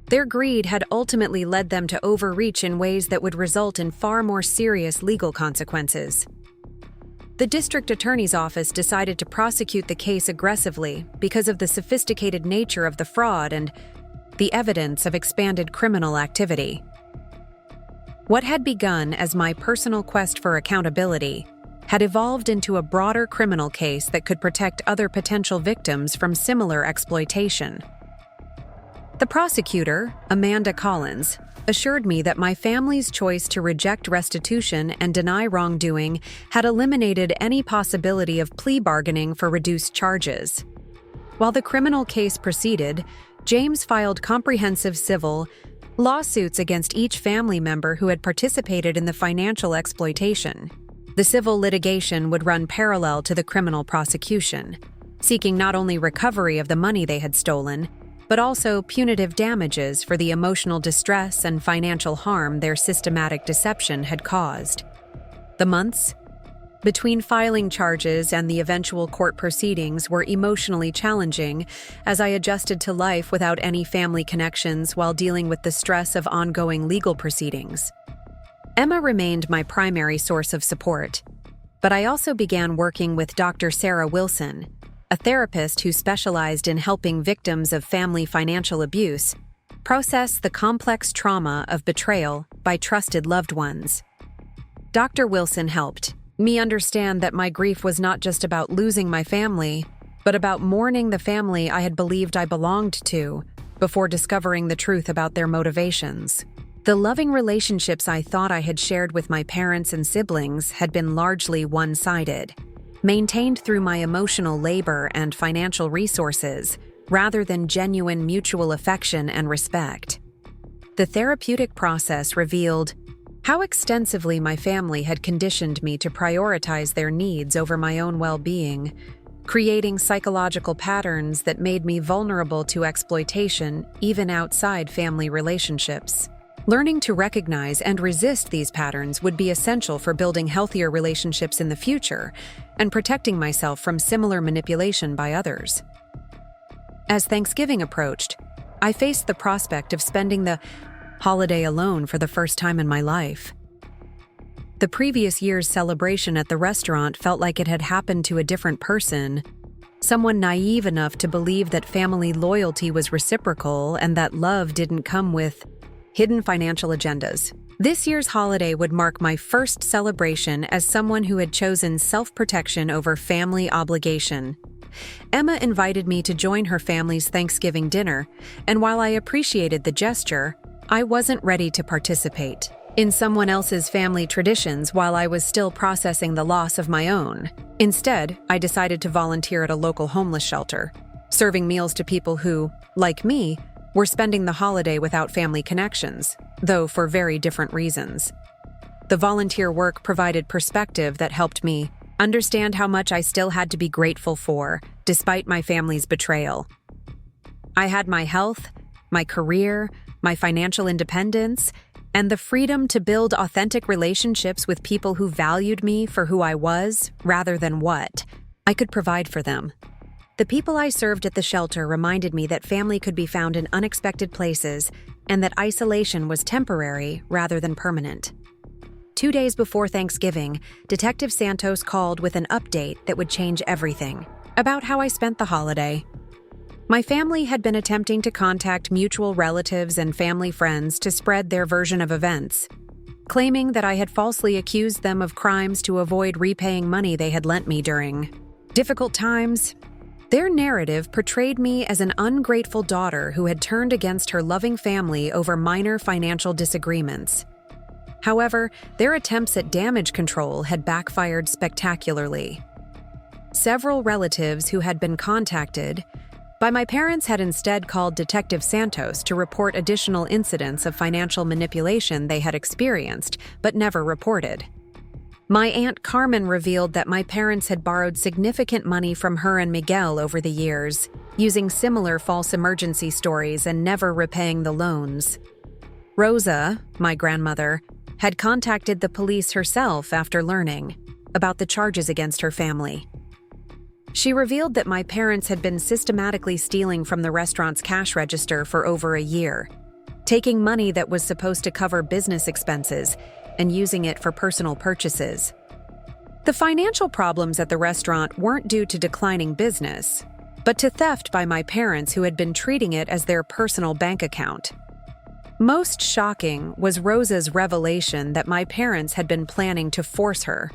Their greed had ultimately led them to overreach in ways that would result in far more serious legal consequences. The district attorney's office decided to prosecute the case aggressively because of the sophisticated nature of the fraud and the evidence of expanded criminal activity. What had begun as my personal quest for accountability had evolved into a broader criminal case that could protect other potential victims from similar exploitation. The prosecutor, Amanda Collins, assured me that my family's choice to reject restitution and deny wrongdoing had eliminated any possibility of plea bargaining for reduced charges. While the criminal case proceeded, James filed comprehensive civil lawsuits against each family member who had participated in the financial exploitation. The civil litigation would run parallel to the criminal prosecution, seeking not only recovery of the money they had stolen, but also punitive damages for the emotional distress and financial harm their systematic deception had caused. The months between filing charges and the eventual court proceedings were emotionally challenging as I adjusted to life without any family connections while dealing with the stress of ongoing legal proceedings. Emma remained my primary source of support, but I also began working with Dr. Sarah Wilson, a therapist who specialized in helping victims of family financial abuse process the complex trauma of betrayal by trusted loved ones. Dr. Wilson helped me understand that my grief was not just about losing my family, but about mourning the family I had believed I belonged to before discovering the truth about their motivations. The loving relationships I thought I had shared with my parents and siblings had been largely one-sided, maintained through my emotional labor and financial resources, rather than genuine mutual affection and respect. The therapeutic process revealed how extensively my family had conditioned me to prioritize their needs over my own well-being, creating psychological patterns that made me vulnerable to exploitation even outside family relationships. Learning to recognize and resist these patterns would be essential for building healthier relationships in the future and protecting myself from similar manipulation by others. As Thanksgiving approached, I faced the prospect of spending the holiday alone for the first time in my life. The previous year's celebration at the restaurant felt like it had happened to a different person, someone naive enough to believe that family loyalty was reciprocal and that love didn't come with hidden financial agendas. This year's holiday would mark my first celebration as someone who had chosen self-protection over family obligation. Emma invited me to join her family's Thanksgiving dinner, and while I appreciated the gesture, I wasn't ready to participate in someone else's family traditions while I was still processing the loss of my own. Instead, I decided to volunteer at a local homeless shelter, serving meals to people who, like me, were spending the holiday without family connections, though for very different reasons. The volunteer work provided perspective that helped me understand how much I still had to be grateful for, despite my family's betrayal. I had my health, my career, my financial independence, and the freedom to build authentic relationships with people who valued me for who I was rather than what I could provide for them. The people I served at the shelter reminded me that family could be found in unexpected places and that isolation was temporary rather than permanent. 2 days before Thanksgiving, Detective Santos called with an update that would change everything about how I spent the holiday. My family had been attempting to contact mutual relatives and family friends to spread their version of events, claiming that I had falsely accused them of crimes to avoid repaying money they had lent me during difficult times. Their narrative portrayed me as an ungrateful daughter who had turned against her loving family over minor financial disagreements. However, their attempts at damage control had backfired spectacularly. Several relatives who had been contacted by my parents had instead called Detective Santos to report additional incidents of financial manipulation they had experienced but never reported. My Aunt Carmen revealed that my parents had borrowed significant money from her and Miguel over the years, using similar false emergency stories and never repaying the loans. Rosa, my grandmother, had contacted the police herself after learning about the charges against her family. She revealed that my parents had been systematically stealing from the restaurant's cash register for over a year, taking money that was supposed to cover business expenses and using it for personal purchases. The financial problems at the restaurant weren't due to declining business, but to theft by my parents who had been treating it as their personal bank account. Most shocking was Rosa's revelation that my parents had been planning to force her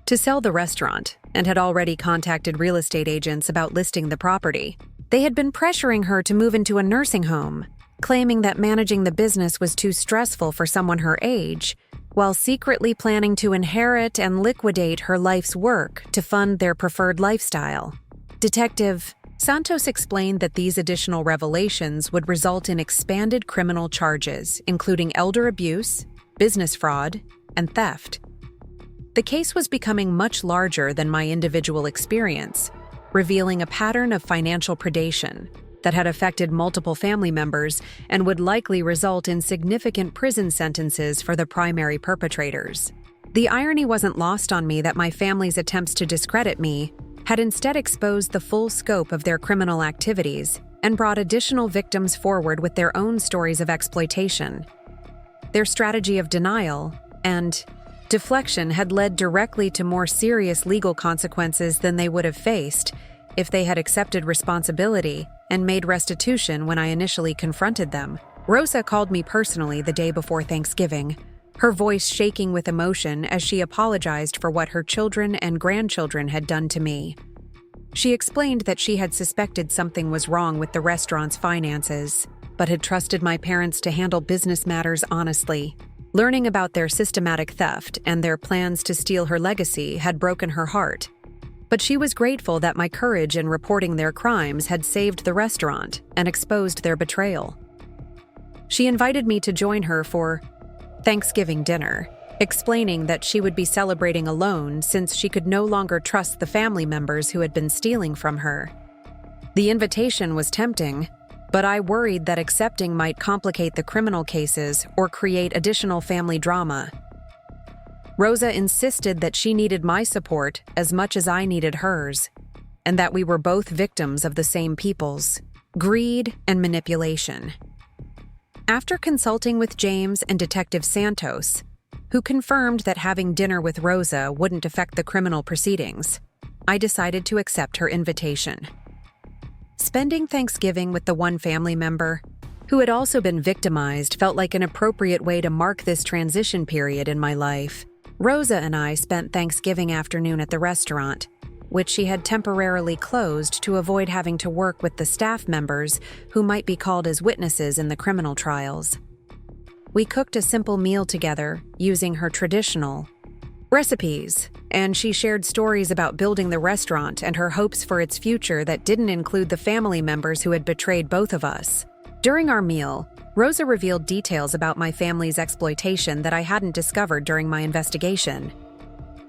to sell the restaurant and had already contacted real estate agents about listing the property. They had been pressuring her to move into a nursing home, claiming that managing the business was too stressful for someone her age, while secretly planning to inherit and liquidate her life's work to fund their preferred lifestyle. Detective Santos explained that these additional revelations would result in expanded criminal charges, including elder abuse, business fraud, and theft. The case was becoming much larger than my individual experience, revealing a pattern of financial predation that had affected multiple family members and would likely result in significant prison sentences for the primary perpetrators. The irony wasn't lost on me that my family's attempts to discredit me had instead exposed the full scope of their criminal activities and brought additional victims forward with their own stories of exploitation. Their strategy of denial and deflection had led directly to more serious legal consequences than they would have faced if they had accepted responsibility and made restitution when I initially confronted them. Rosa called me personally the day before Thanksgiving, her voice shaking with emotion as she apologized for what her children and grandchildren had done to me. She explained that she had suspected something was wrong with the restaurant's finances, but had trusted my parents to handle business matters honestly. Learning about their systematic theft and their plans to steal her legacy had broken her heart, but she was grateful that my courage in reporting their crimes had saved the restaurant and exposed their betrayal. She invited me to join her for Thanksgiving dinner, explaining that she would be celebrating alone since she could no longer trust the family members who had been stealing from her. The invitation was tempting, but I worried that accepting might complicate the criminal cases or create additional family drama. Rosa insisted that she needed my support as much as I needed hers, and that we were both victims of the same people's greed and manipulation. After consulting with James and Detective Santos, who confirmed that having dinner with Rosa wouldn't affect the criminal proceedings, I decided to accept her invitation. Spending Thanksgiving with the one family member who had also been victimized felt like an appropriate way to mark this transition period in my life. Rosa and I spent Thanksgiving afternoon at the restaurant, which she had temporarily closed to avoid having to work with the staff members who might be called as witnesses in the criminal trials. We cooked a simple meal together using her traditional recipes, and she shared stories about building the restaurant and her hopes for its future that didn't include the family members who had betrayed both of us. During our meal, Rosa revealed details about my family's exploitation that I hadn't discovered during my investigation.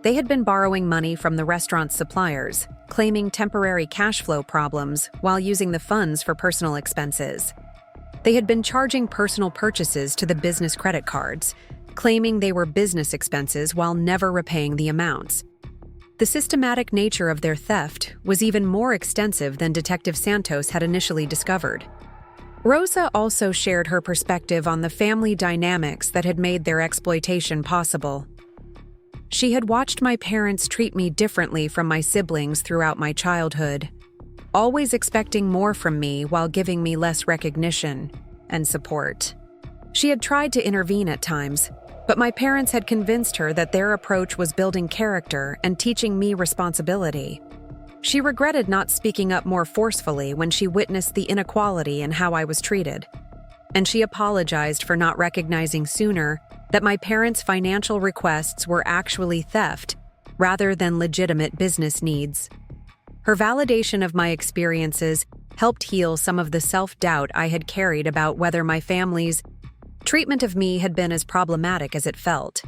They had been borrowing money from the restaurant's suppliers, claiming temporary cash flow problems while using the funds for personal expenses. They had been charging personal purchases to the business credit cards, claiming they were business expenses while never repaying the amounts. The systematic nature of their theft was even more extensive than Detective Santos had initially discovered. Rosa also shared her perspective on the family dynamics that had made their exploitation possible. She had watched my parents treat me differently from my siblings throughout my childhood, always expecting more from me while giving me less recognition and support. She had tried to intervene at times, but my parents had convinced her that their approach was building character and teaching me responsibility. She regretted not speaking up more forcefully when she witnessed the inequality in how I was treated, and she apologized for not recognizing sooner that my parents' financial requests were actually theft rather than legitimate business needs. Her validation of my experiences helped heal some of the self-doubt I had carried about whether my family's treatment of me had been as problematic as it felt.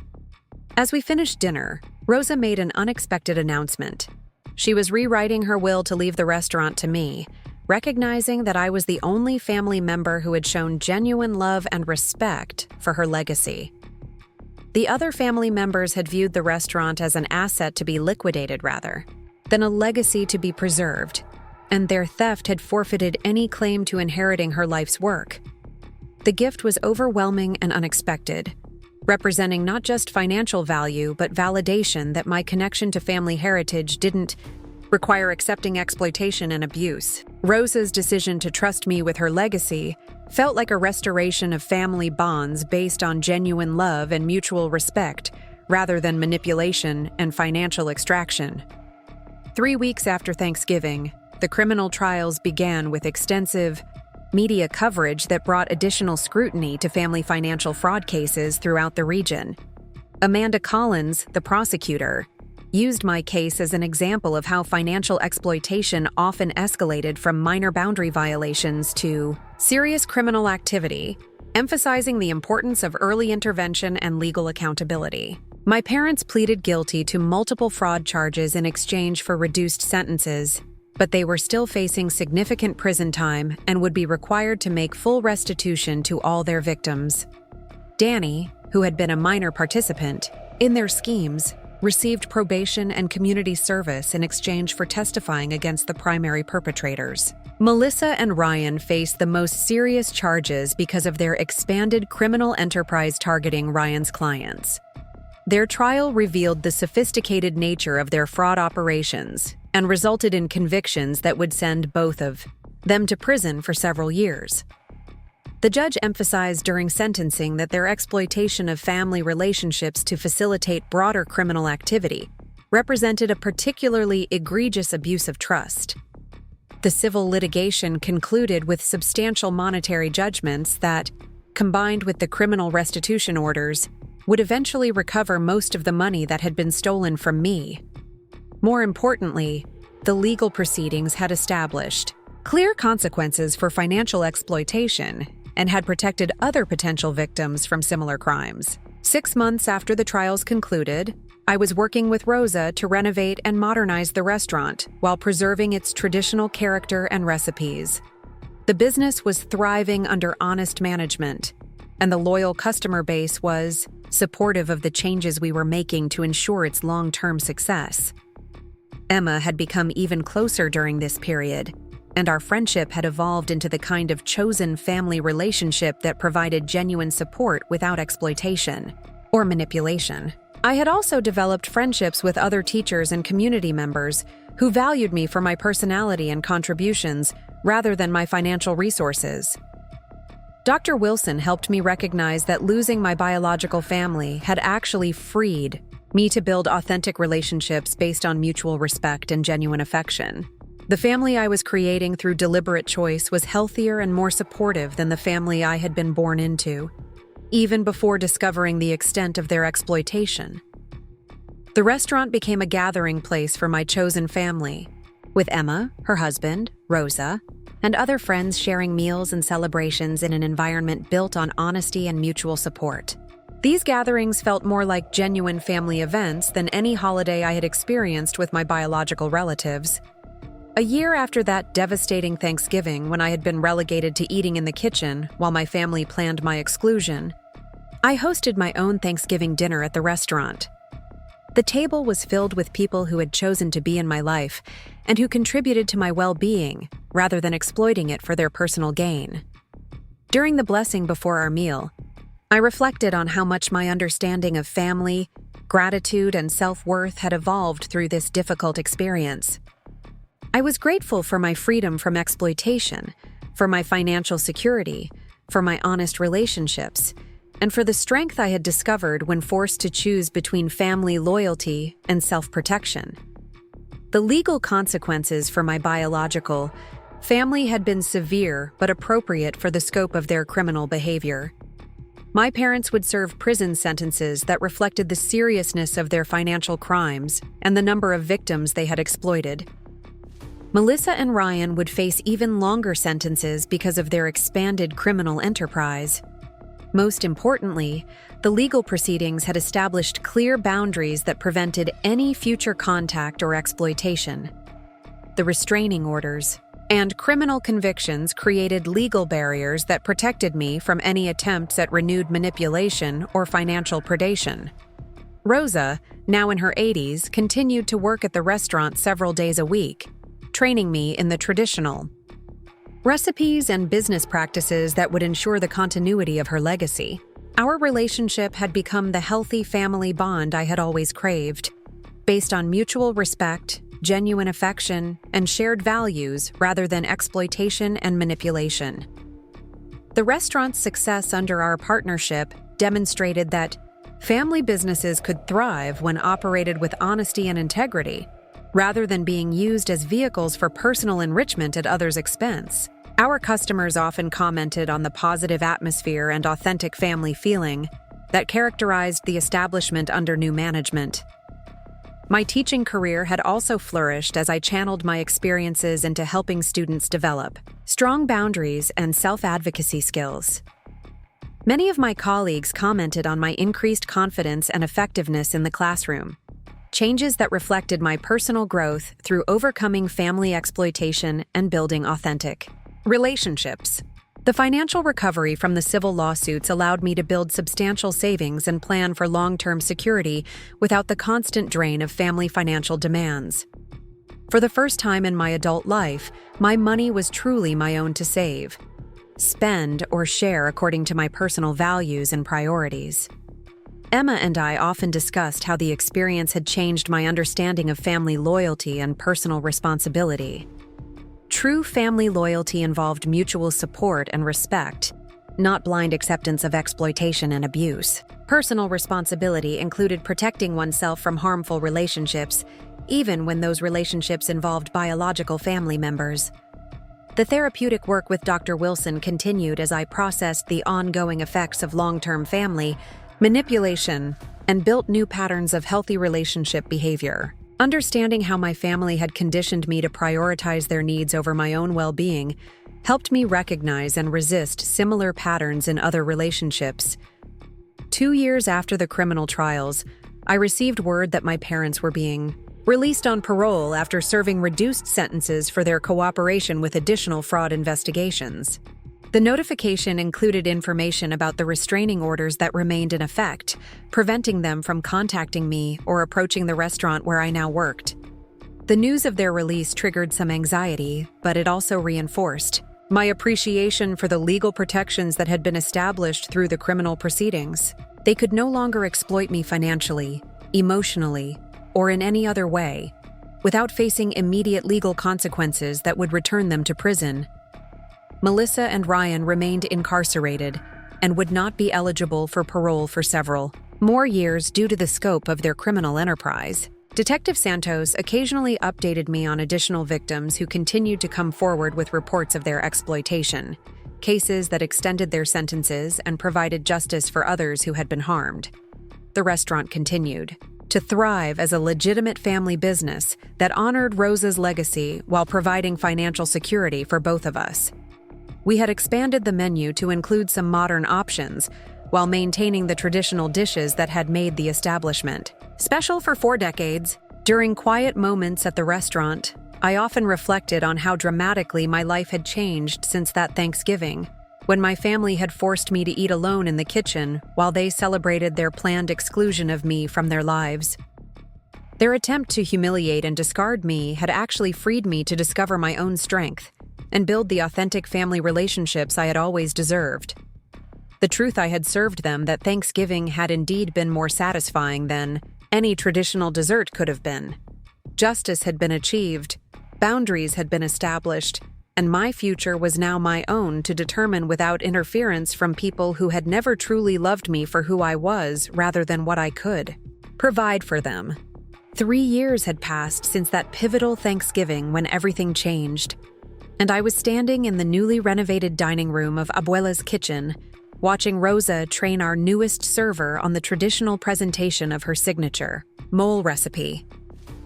As we finished dinner, Rosa made an unexpected announcement. She was rewriting her will to leave the restaurant to me, recognizing that I was the only family member who had shown genuine love and respect for her legacy. The other family members had viewed the restaurant as an asset to be liquidated rather than a legacy to be preserved, and their theft had forfeited any claim to inheriting her life's work. The gift was overwhelming and unexpected, representing not just financial value but validation that my connection to family heritage didn't require accepting exploitation and abuse. Rosa's decision to trust me with her legacy felt like a restoration of family bonds based on genuine love and mutual respect, rather than manipulation and financial extraction. 3 weeks after Thanksgiving, the criminal trials began with extensive media coverage that brought additional scrutiny to family financial fraud cases throughout the region. Amanda Collins, the prosecutor, used my case as an example of how financial exploitation often escalated from minor boundary violations to serious criminal activity, emphasizing the importance of early intervention and legal accountability. My parents pleaded guilty to multiple fraud charges in exchange for reduced sentences, but they were still facing significant prison time and would be required to make full restitution to all their victims. Danny, who had been a minor participant in their schemes, received probation and community service in exchange for testifying against the primary perpetrators. Melissa and Ryan faced the most serious charges because of their expanded criminal enterprise targeting Ryan's clients. Their trial revealed the sophisticated nature of their fraud operations and resulted in convictions that would send both of them to prison for several years. The judge emphasized during sentencing that their exploitation of family relationships to facilitate broader criminal activity represented a particularly egregious abuse of trust. The civil litigation concluded with substantial monetary judgments that, combined with the criminal restitution orders, would eventually recover most of the money that had been stolen from me. More importantly, the legal proceedings had established clear consequences for financial exploitation and had protected other potential victims from similar crimes. 6 months after the trials concluded, I was working with Rosa to renovate and modernize the restaurant while preserving its traditional character and recipes. The business was thriving under honest management, and the loyal customer base was supportive of the changes we were making to ensure its long-term success. Emma had become even closer during this period, and our friendship had evolved into the kind of chosen family relationship that provided genuine support without exploitation or manipulation. I had also developed friendships with other teachers and community members who valued me for my personality and contributions rather than my financial resources. Dr. Wilson helped me recognize that losing my biological family had actually freed me to build authentic relationships based on mutual respect and genuine affection. The family I was creating through deliberate choice was healthier and more supportive than the family I had been born into, even before discovering the extent of their exploitation. The restaurant became a gathering place for my chosen family, with Emma, her husband, Rosa, and other friends sharing meals and celebrations in an environment built on honesty and mutual support. These gatherings felt more like genuine family events than any holiday I had experienced with my biological relatives. A year after that devastating Thanksgiving, when I had been relegated to eating in the kitchen while my family planned my exclusion, I hosted my own Thanksgiving dinner at the restaurant. The table was filled with people who had chosen to be in my life and who contributed to my well-being rather than exploiting it for their personal gain. During the blessing before our meal, I reflected on how much my understanding of family, gratitude, and self-worth had evolved through this difficult experience. I was grateful for my freedom from exploitation, for my financial security, for my honest relationships, and for the strength I had discovered when forced to choose between family loyalty and self-protection. The legal consequences for my biological family had been severe but appropriate for the scope of their criminal behavior. My parents would serve prison sentences that reflected the seriousness of their financial crimes and the number of victims they had exploited. Melissa and Ryan would face even longer sentences because of their expanded criminal enterprise. Most importantly, the legal proceedings had established clear boundaries that prevented any future contact or exploitation. The restraining orders and criminal convictions created legal barriers that protected me from any attempts at renewed manipulation or financial predation. Rosa, now in her 80s, continued to work at the restaurant several days a week, training me in the traditional recipes and business practices that would ensure the continuity of her legacy. Our relationship had become the healthy family bond I had always craved, based on mutual respect, genuine affection, and shared values rather than exploitation and manipulation. The restaurant's success under our partnership demonstrated that family businesses could thrive when operated with honesty and integrity, rather than being used as vehicles for personal enrichment at others' expense. Our customers often commented on the positive atmosphere and authentic family feeling that characterized the establishment under new management. My teaching career had also flourished as I channeled my experiences into helping students develop strong boundaries and self-advocacy skills. Many of my colleagues commented on my increased confidence and effectiveness in the classroom, changes that reflected my personal growth through overcoming family exploitation and building authentic relationships. The financial recovery from the civil lawsuits allowed me to build substantial savings and plan for long-term security without the constant drain of family financial demands. For the first time in my adult life, my money was truly my own to save, spend, or share according to my personal values and priorities. Emma and I often discussed how the experience had changed my understanding of family loyalty and personal responsibility. True family loyalty involved mutual support and respect, not blind acceptance of exploitation and abuse. Personal responsibility included protecting oneself from harmful relationships, even when those relationships involved biological family members. The therapeutic work with Dr. Wilson continued as I processed the ongoing effects of long-term family manipulation, and built new patterns of healthy relationship behavior. Understanding how my family had conditioned me to prioritize their needs over my own well-being helped me recognize and resist similar patterns in other relationships. 2 years after the criminal trials, I received word that my parents were being released on parole after serving reduced sentences for their cooperation with additional fraud investigations. The notification included information about the restraining orders that remained in effect, preventing them from contacting me or approaching the restaurant where I now worked. The news of their release triggered some anxiety, but it also reinforced my appreciation for the legal protections that had been established through the criminal proceedings. They could no longer exploit me financially, emotionally, or in any other way, without facing immediate legal consequences that would return them to prison. Melissa and Ryan remained incarcerated and would not be eligible for parole for several more years due to the scope of their criminal enterprise. Detective Santos occasionally updated me on additional victims who continued to come forward with reports of their exploitation, cases that extended their sentences and provided justice for others who had been harmed. The restaurant continued to thrive as a legitimate family business that honored Rosa's legacy while providing financial security for both of us. We had expanded the menu to include some modern options, while maintaining the traditional dishes that had made the establishment special for 4 decades. During quiet moments at the restaurant, I often reflected on how dramatically my life had changed since that Thanksgiving, when my family had forced me to eat alone in the kitchen while they celebrated their planned exclusion of me from their lives. Their attempt to humiliate and discard me had actually freed me to discover my own strength and build the authentic family relationships I had always deserved. The truth I had served them that Thanksgiving had indeed been more satisfying than any traditional dessert could have been. Justice had been achieved, boundaries had been established, and my future was now my own to determine without interference from people who had never truly loved me for who I was rather than what I could provide for them. 3 years had passed since that pivotal Thanksgiving when everything changed, and I was standing in the newly renovated dining room of Abuela's kitchen, watching Rosa train our newest server on the traditional presentation of her signature mole recipe.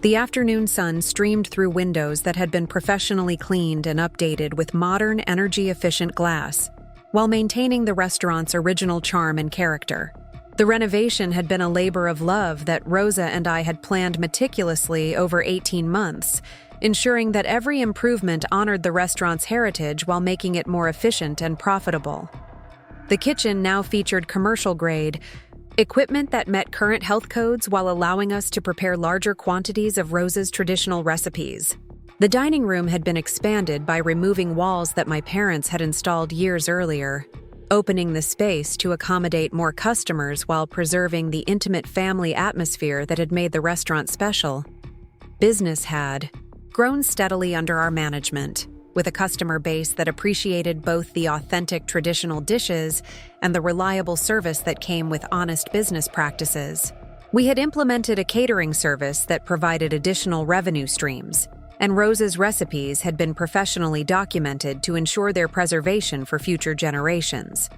The afternoon sun streamed through windows that had been professionally cleaned and updated with modern, energy-efficient glass, while maintaining the restaurant's original charm and character. The renovation had been a labor of love that Rosa and I had planned meticulously over 18 months, ensuring that every improvement honored the restaurant's heritage while making it more efficient and profitable. The kitchen now featured commercial-grade equipment that met current health codes while allowing us to prepare larger quantities of Rosa's traditional recipes. The dining room had been expanded by removing walls that my parents had installed years earlier, opening the space to accommodate more customers while preserving the intimate family atmosphere that had made the restaurant special. Business had grown steadily under our management, with a customer base that appreciated both the authentic traditional dishes and the reliable service that came with honest business practices. We had implemented a catering service that provided additional revenue streams, and Rosa's recipes had been professionally documented to ensure their preservation for future generations.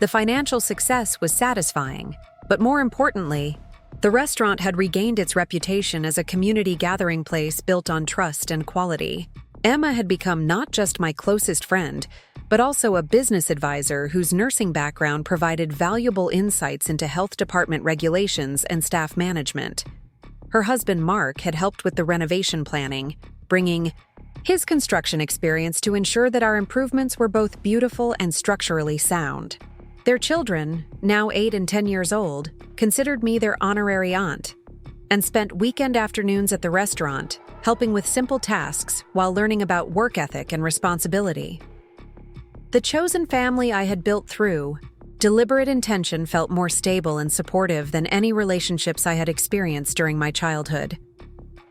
The financial success was satisfying, but more importantly, the restaurant had regained its reputation as a community gathering place built on trust and quality. Emma had become not just my closest friend, but also a business advisor whose nursing background provided valuable insights into health department regulations and staff management. Her husband, Mark, had helped with the renovation planning, bringing his construction experience to ensure that our improvements were both beautiful and structurally sound. Their children, now 8 and 10 years old, considered me their honorary aunt and spent weekend afternoons at the restaurant, helping with simple tasks while learning about work ethic and responsibility. The chosen family I had built through deliberate intention felt more stable and supportive than any relationships I had experienced during my childhood.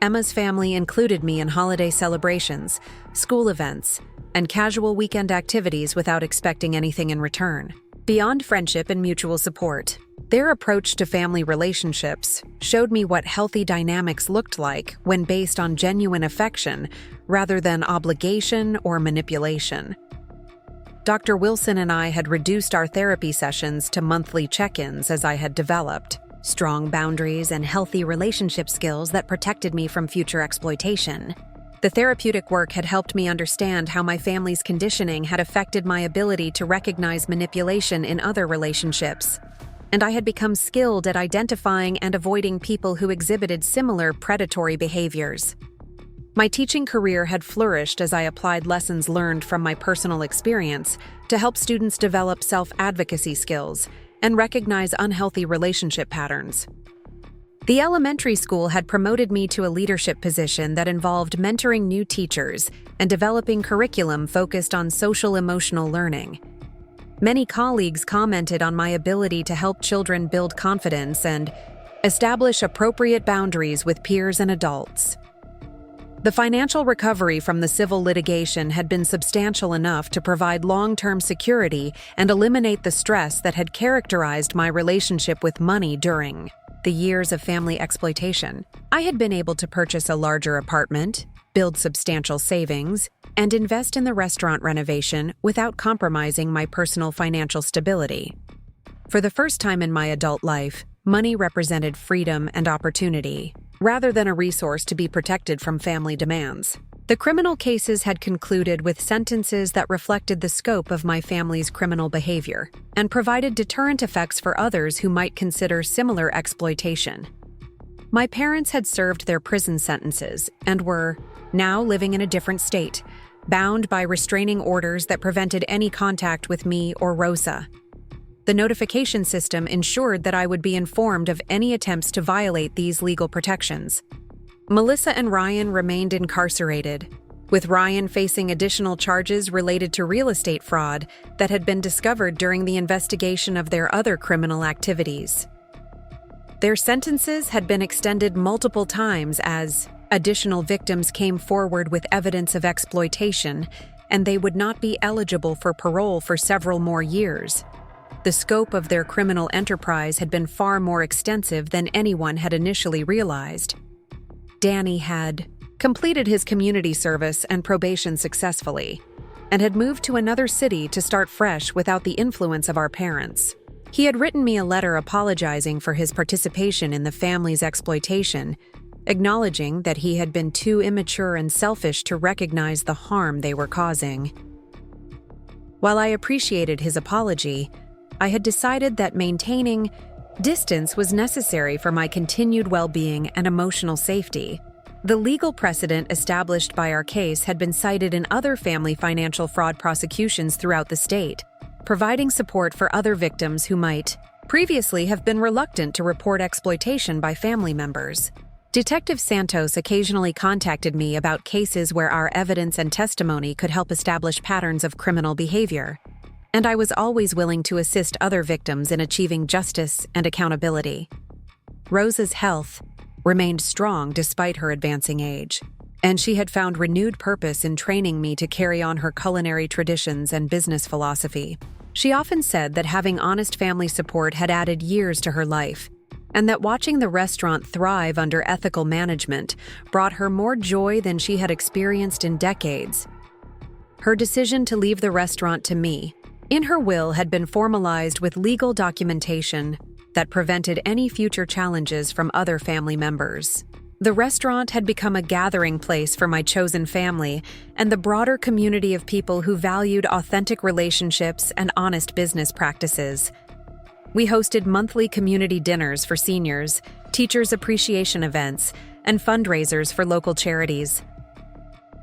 Emma's family included me in holiday celebrations, school events, and casual weekend activities without expecting anything in return. Beyond friendship and mutual support, their approach to family relationships showed me what healthy dynamics looked like when based on genuine affection rather than obligation or manipulation. Dr. Wilson and I had reduced our therapy sessions to monthly check-ins as I had developed strong boundaries and healthy relationship skills that protected me from future exploitation. The therapeutic work had helped me understand how my family's conditioning had affected my ability to recognize manipulation in other relationships, and I had become skilled at identifying and avoiding people who exhibited similar predatory behaviors. My teaching career had flourished as I applied lessons learned from my personal experience to help students develop self-advocacy skills and recognize unhealthy relationship patterns. The elementary school had promoted me to a leadership position that involved mentoring new teachers and developing curriculum focused on social-emotional learning. Many colleagues commented on my ability to help children build confidence and establish appropriate boundaries with peers and adults. The financial recovery from the civil litigation had been substantial enough to provide long-term security and eliminate the stress that had characterized my relationship with money during the years of family exploitation. I had been able to purchase a larger apartment, build substantial savings, and invest in the restaurant renovation without compromising my personal financial stability. For the first time in my adult life, money represented freedom and opportunity, rather than a resource to be protected from family demands. The criminal cases had concluded with sentences that reflected the scope of my family's criminal behavior and provided deterrent effects for others who might consider similar exploitation. My parents had served their prison sentences and were now living in a different state, bound by restraining orders that prevented any contact with me or Rosa. The notification system ensured that I would be informed of any attempts to violate these legal protections. Melissa and Ryan remained incarcerated, with Ryan facing additional charges related to real estate fraud that had been discovered during the investigation of their other criminal activities. Their sentences had been extended multiple times as additional victims came forward with evidence of exploitation, and they would not be eligible for parole for several more years. The scope of their criminal enterprise had been far more extensive than anyone had initially realized. Danny had completed his community service and probation successfully, and had moved to another city to start fresh without the influence of our parents. He had written me a letter apologizing for his participation in the family's exploitation acknowledging that he had been too immature and selfish to recognize the harm they were causing. While I appreciated his apology, I had decided that maintaining distance was necessary for my continued well-being and emotional safety. The legal precedent established by our case had been cited in other family financial fraud prosecutions throughout the state, providing support for other victims who might previously have been reluctant to report exploitation by family members. Detective Santos occasionally contacted me about cases where our evidence and testimony could help establish patterns of criminal behavior, and I was always willing to assist other victims in achieving justice and accountability. Rosa's health remained strong despite her advancing age, and she had found renewed purpose in training me to carry on her culinary traditions and business philosophy. She often said that having honest family support had added years to her life, and that watching the restaurant thrive under ethical management brought her more joy than she had experienced in decades. Her decision to leave the restaurant to me, in her will, had been formalized with legal documentation that prevented any future challenges from other family members. The restaurant had become a gathering place for my chosen family and the broader community of people who valued authentic relationships and honest business practices. We hosted monthly community dinners for seniors, teachers' appreciation events, and fundraisers for local charities.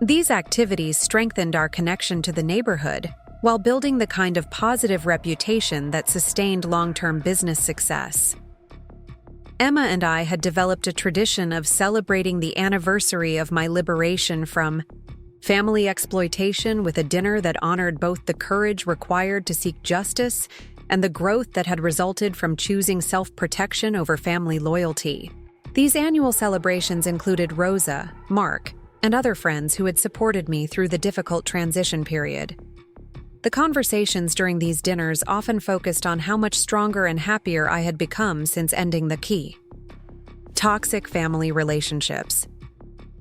These activities strengthened our connection to the neighborhood while building the kind of positive reputation that sustained long-term business success. Emma and I had developed a tradition of celebrating the anniversary of my liberation from family exploitation with a dinner that honored both the courage required to seek justice and the growth that had resulted from choosing self-protection over family loyalty. These annual celebrations included Rosa, Mark, and other friends who had supported me through the difficult transition period. The conversations during these dinners often focused on how much stronger and happier I had become since ending the key. Toxic family relationships.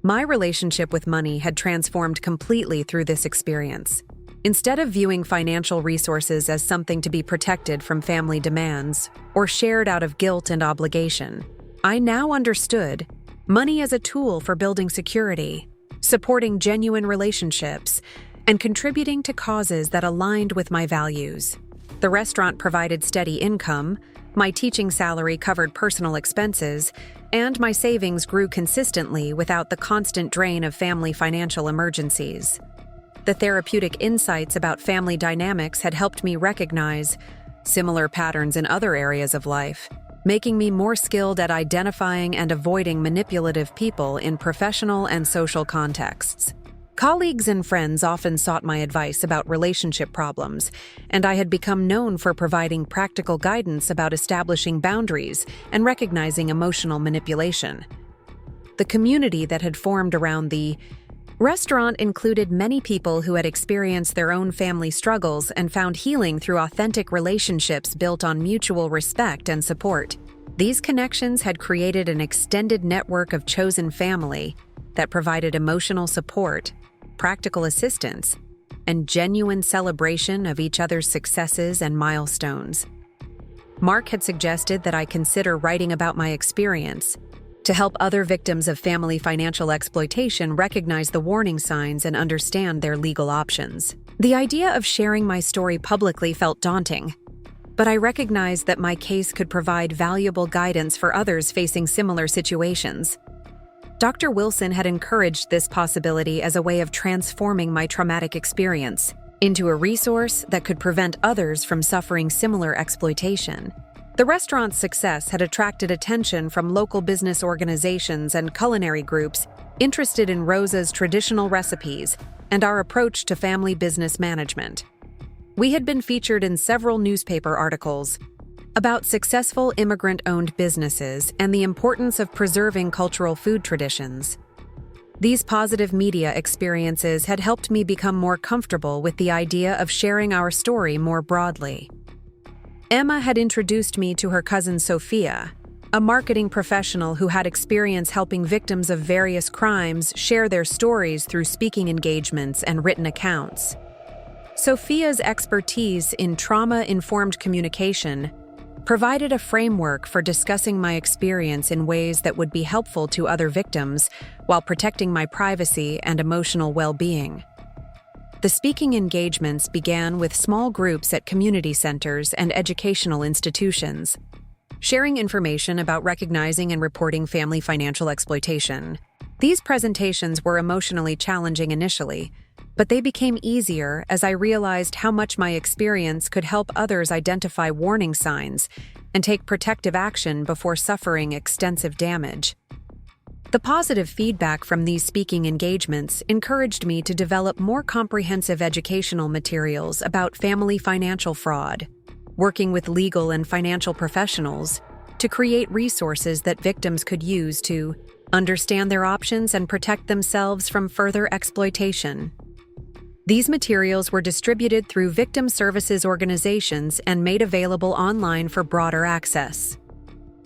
My relationship with money had transformed completely through this experience. Instead of viewing financial resources as something to be protected from family demands or shared out of guilt and obligation, I now understood money as a tool for building security, supporting genuine relationships, and contributing to causes that aligned with my values. The restaurant provided steady income, my teaching salary covered personal expenses, and my savings grew consistently without the constant drain of family financial emergencies. The therapeutic insights about family dynamics had helped me recognize similar patterns in other areas of life, making me more skilled at identifying and avoiding manipulative people in professional and social contexts. Colleagues and friends often sought my advice about relationship problems, and I had become known for providing practical guidance about establishing boundaries and recognizing emotional manipulation. The community that had formed around the restaurant included many people who had experienced their own family struggles and found healing through authentic relationships built on mutual respect and support. These connections had created an extended network of chosen family that provided emotional support, practical assistance, and genuine celebration of each other's successes and milestones. Mark had suggested that I consider writing about my experience to help other victims of family financial exploitation recognize the warning signs and understand their legal options. The idea of sharing my story publicly felt daunting, but I recognized that my case could provide valuable guidance for others facing similar situations. Dr. Wilson had encouraged this possibility as a way of transforming my traumatic experience into a resource that could prevent others from suffering similar exploitation. The restaurant's success had attracted attention from local business organizations and culinary groups interested in Rosa's traditional recipes and our approach to family business management. We had been featured in several newspaper articles about successful immigrant-owned businesses and the importance of preserving cultural food traditions. These positive media experiences had helped me become more comfortable with the idea of sharing our story more broadly. Emma had introduced me to her cousin Sophia, a marketing professional who had experience helping victims of various crimes share their stories through speaking engagements and written accounts. Sophia's expertise in trauma-informed communication provided a framework for discussing my experience in ways that would be helpful to other victims while protecting my privacy and emotional well-being. The speaking engagements began with small groups at community centers and educational institutions, sharing information about recognizing and reporting family financial exploitation. These presentations were emotionally challenging initially, but they became easier as I realized how much my experience could help others identify warning signs and take protective action before suffering extensive damage. The positive feedback from these speaking engagements encouraged me to develop more comprehensive educational materials about family financial fraud, working with legal and financial professionals to create resources that victims could use to understand their options and protect themselves from further exploitation. These materials were distributed through victim services organizations and made available online for broader access.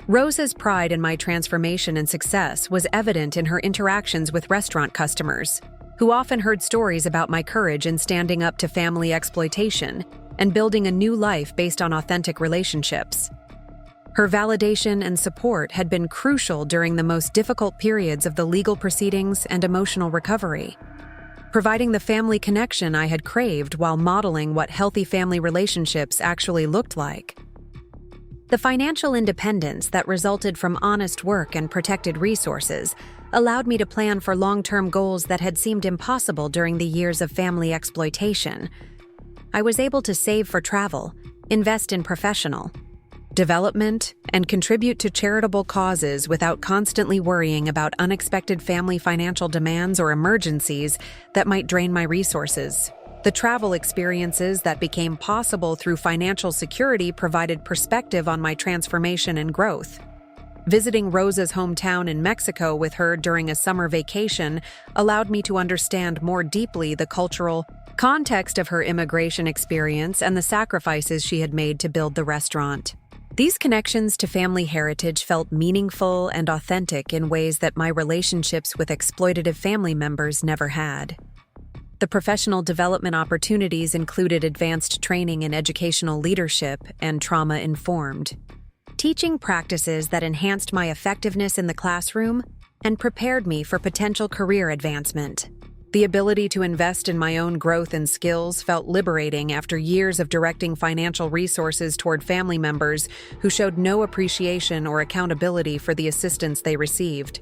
Rosa's pride in my transformation and success was evident in her interactions with restaurant customers, who often heard stories about my courage in standing up to family exploitation and building a new life based on authentic relationships. Her validation and support had been crucial during the most difficult periods of the legal proceedings and emotional recovery, providing the family connection I had craved while modeling what healthy family relationships actually looked like. The financial independence that resulted from honest work and protected resources allowed me to plan for long-term goals that had seemed impossible during the years of family exploitation. I was able to save for travel, invest in professional development, and contribute to charitable causes without constantly worrying about unexpected family financial demands or emergencies that might drain my resources. The travel experiences that became possible through financial security provided perspective on my transformation and growth. Visiting Rosa's hometown in Mexico with her during a summer vacation allowed me to understand more deeply the cultural context of her immigration experience and the sacrifices she had made to build the restaurant. These connections to family heritage felt meaningful and authentic in ways that my relationships with exploitative family members never had. The professional development opportunities included advanced training in educational leadership and trauma-informed teaching practices that enhanced my effectiveness in the classroom and prepared me for potential career advancement. The ability to invest in my own growth and skills felt liberating after years of directing financial resources toward family members who showed no appreciation or accountability for the assistance they received.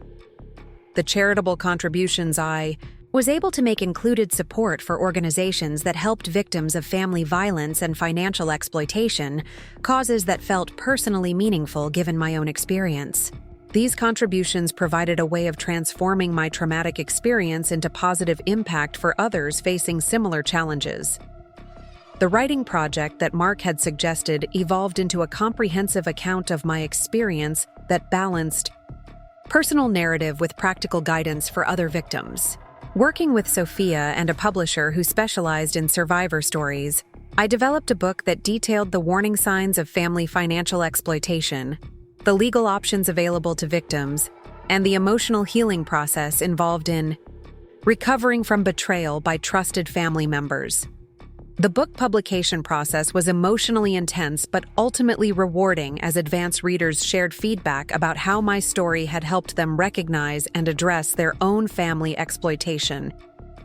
The charitable contributions I was able to make included support for organizations that helped victims of family violence and financial exploitation, causes that felt personally meaningful given my own experience. These contributions provided a way of transforming my traumatic experience into positive impact for others facing similar challenges. The writing project that Mark had suggested evolved into a comprehensive account of my experience that balanced personal narrative with practical guidance for other victims. Working with Sophia and a publisher who specialized in survivor stories, I developed a book that detailed the warning signs of family financial exploitation, the legal options available to victims, and the emotional healing process involved in recovering from betrayal by trusted family members. The book publication process was emotionally intense but ultimately rewarding as advanced readers shared feedback about how my story had helped them recognize and address their own family exploitation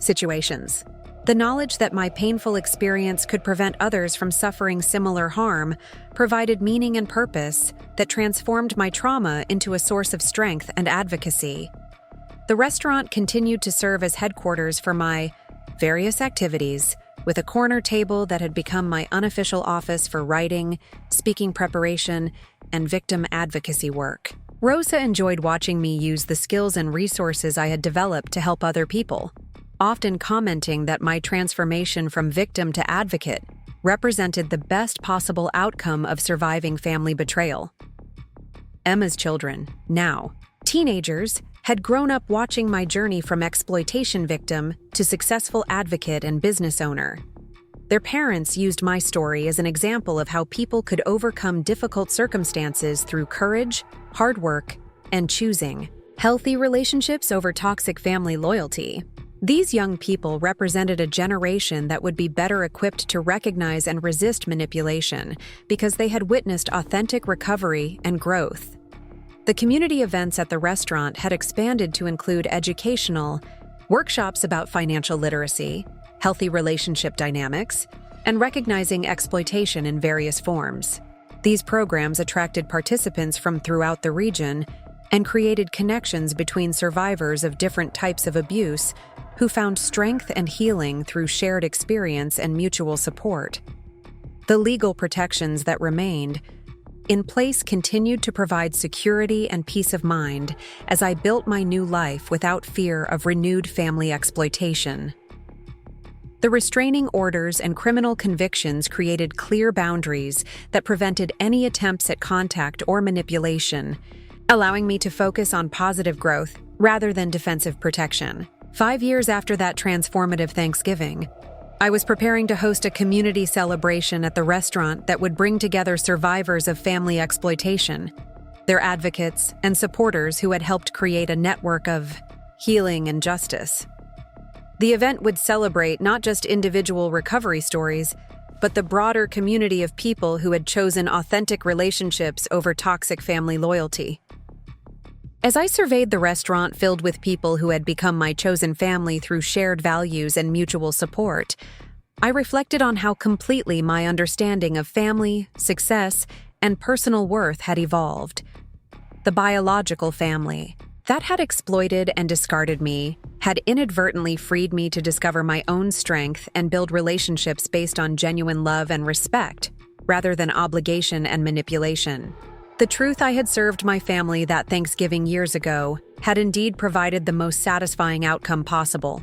situations. The knowledge that my painful experience could prevent others from suffering similar harm provided meaning and purpose that transformed my trauma into a source of strength and advocacy. The restaurant continued to serve as headquarters for my various activities, with a corner table that had become my unofficial office for writing, speaking preparation, and victim advocacy work. Rosa enjoyed watching me use the skills and resources I had developed to help other people, often commenting that my transformation from victim to advocate represented the best possible outcome of surviving family betrayal. Emma's children, now teenagers, had grown up watching my journey from exploitation victim to successful advocate and business owner. Their parents used my story as an example of how people could overcome difficult circumstances through courage, hard work, and choosing healthy relationships over toxic family loyalty. These young people represented a generation that would be better equipped to recognize and resist manipulation because they had witnessed authentic recovery and growth. The community events at the restaurant had expanded to include educational workshops about financial literacy, healthy relationship dynamics, and recognizing exploitation in various forms. These programs attracted participants from throughout the region and created connections between survivors of different types of abuse who found strength and healing through shared experience and mutual support. The legal protections that remained in place continued to provide security and peace of mind as I built my new life without fear of renewed family exploitation. The restraining orders and criminal convictions created clear boundaries that prevented any attempts at contact or manipulation, allowing me to focus on positive growth rather than defensive protection. 5 years after that transformative Thanksgiving, I was preparing to host a community celebration at the restaurant that would bring together survivors of family exploitation, their advocates, and supporters who had helped create a network of healing and justice. The event would celebrate not just individual recovery stories, but the broader community of people who had chosen authentic relationships over toxic family loyalty. As I surveyed the restaurant filled with people who had become my chosen family through shared values and mutual support, I reflected on how completely my understanding of family, success, and personal worth had evolved. The biological family that had exploited and discarded me had inadvertently freed me to discover my own strength and build relationships based on genuine love and respect, rather than obligation and manipulation. The truth I had served my family that Thanksgiving years ago had indeed provided the most satisfying outcome possible.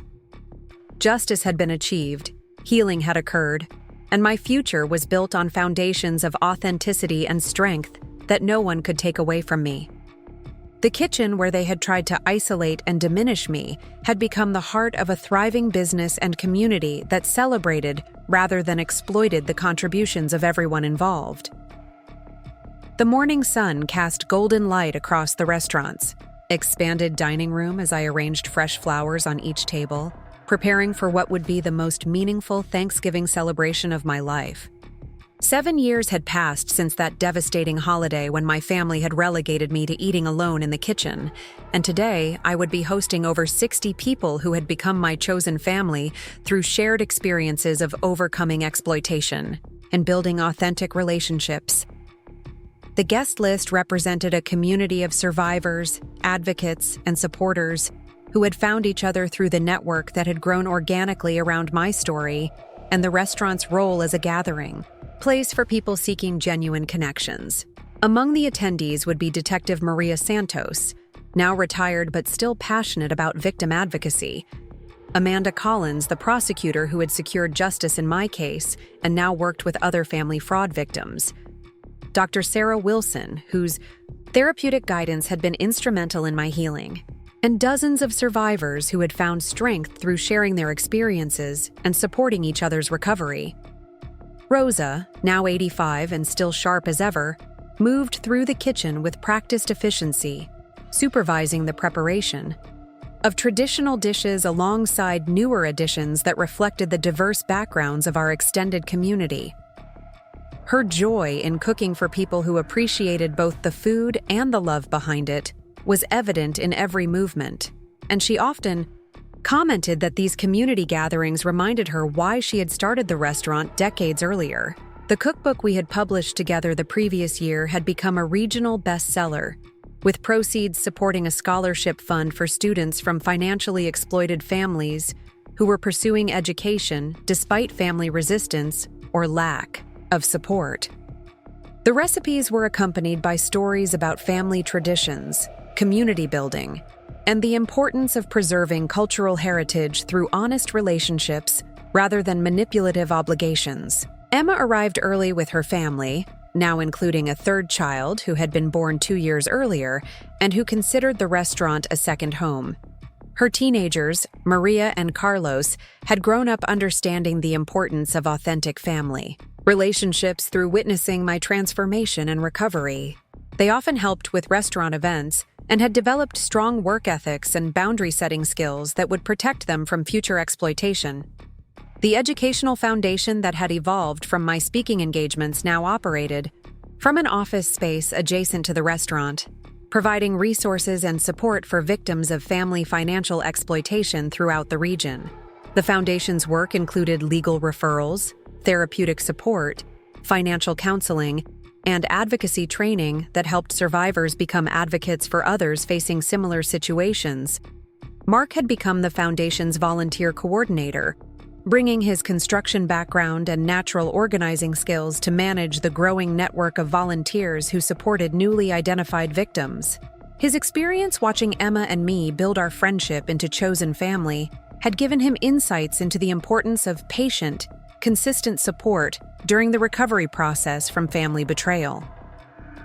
Justice had been achieved, healing had occurred, and my future was built on foundations of authenticity and strength that no one could take away from me. The kitchen where they had tried to isolate and diminish me had become the heart of a thriving business and community that celebrated rather than exploited the contributions of everyone involved. The morning sun cast golden light across the restaurant's expanded dining room as I arranged fresh flowers on each table, preparing for what would be the most meaningful Thanksgiving celebration of my life. 7 years had passed since that devastating holiday when my family had relegated me to eating alone in the kitchen, and today I would be hosting over 60 people who had become my chosen family through shared experiences of overcoming exploitation and building authentic relationships. The guest list represented a community of survivors, advocates, and supporters who had found each other through the network that had grown organically around my story and the restaurant's role as a gathering place for people seeking genuine connections. Among the attendees would be Detective Maria Santos, now retired but still passionate about victim advocacy, Amanda Collins, the prosecutor who had secured justice in my case and now worked with other family fraud victims, Dr. Sarah Wilson, whose therapeutic guidance had been instrumental in my healing, and dozens of survivors who had found strength through sharing their experiences and supporting each other's recovery. Rosa, now 85 and still sharp as ever, moved through the kitchen with practiced efficiency, supervising the preparation of traditional dishes alongside newer additions that reflected the diverse backgrounds of our extended community. Her joy in cooking for people who appreciated both the food and the love behind it was evident in every movement, and she often commented that these community gatherings reminded her why she had started the restaurant decades earlier. The cookbook we had published together the previous year had become a regional bestseller, with proceeds supporting a scholarship fund for students from financially exploited families who were pursuing education despite family resistance or lack of support. The recipes were accompanied by stories about family traditions, community building, and the importance of preserving cultural heritage through honest relationships rather than manipulative obligations. Emma arrived early with her family, now including a third child who had been born 2 years earlier and who considered the restaurant a second home. Her teenagers, Maria and Carlos, had grown up understanding the importance of authentic family relationships through witnessing my transformation and recovery. They often helped with restaurant events, and had developed strong work ethics and boundary-setting skills that would protect them from future exploitation. The educational foundation that had evolved from my speaking engagements now operated from an office space adjacent to the restaurant, providing resources and support for victims of family financial exploitation throughout the region. The foundation's work included legal referrals, therapeutic support, financial counseling, and advocacy training that helped survivors become advocates for others facing similar situations. Mark had become the foundation's volunteer coordinator, bringing his construction background and natural organizing skills to manage the growing network of volunteers who supported newly identified victims. His experience watching Emma and me build our friendship into chosen family had given him insights into the importance of patient, consistent support during the recovery process from family betrayal.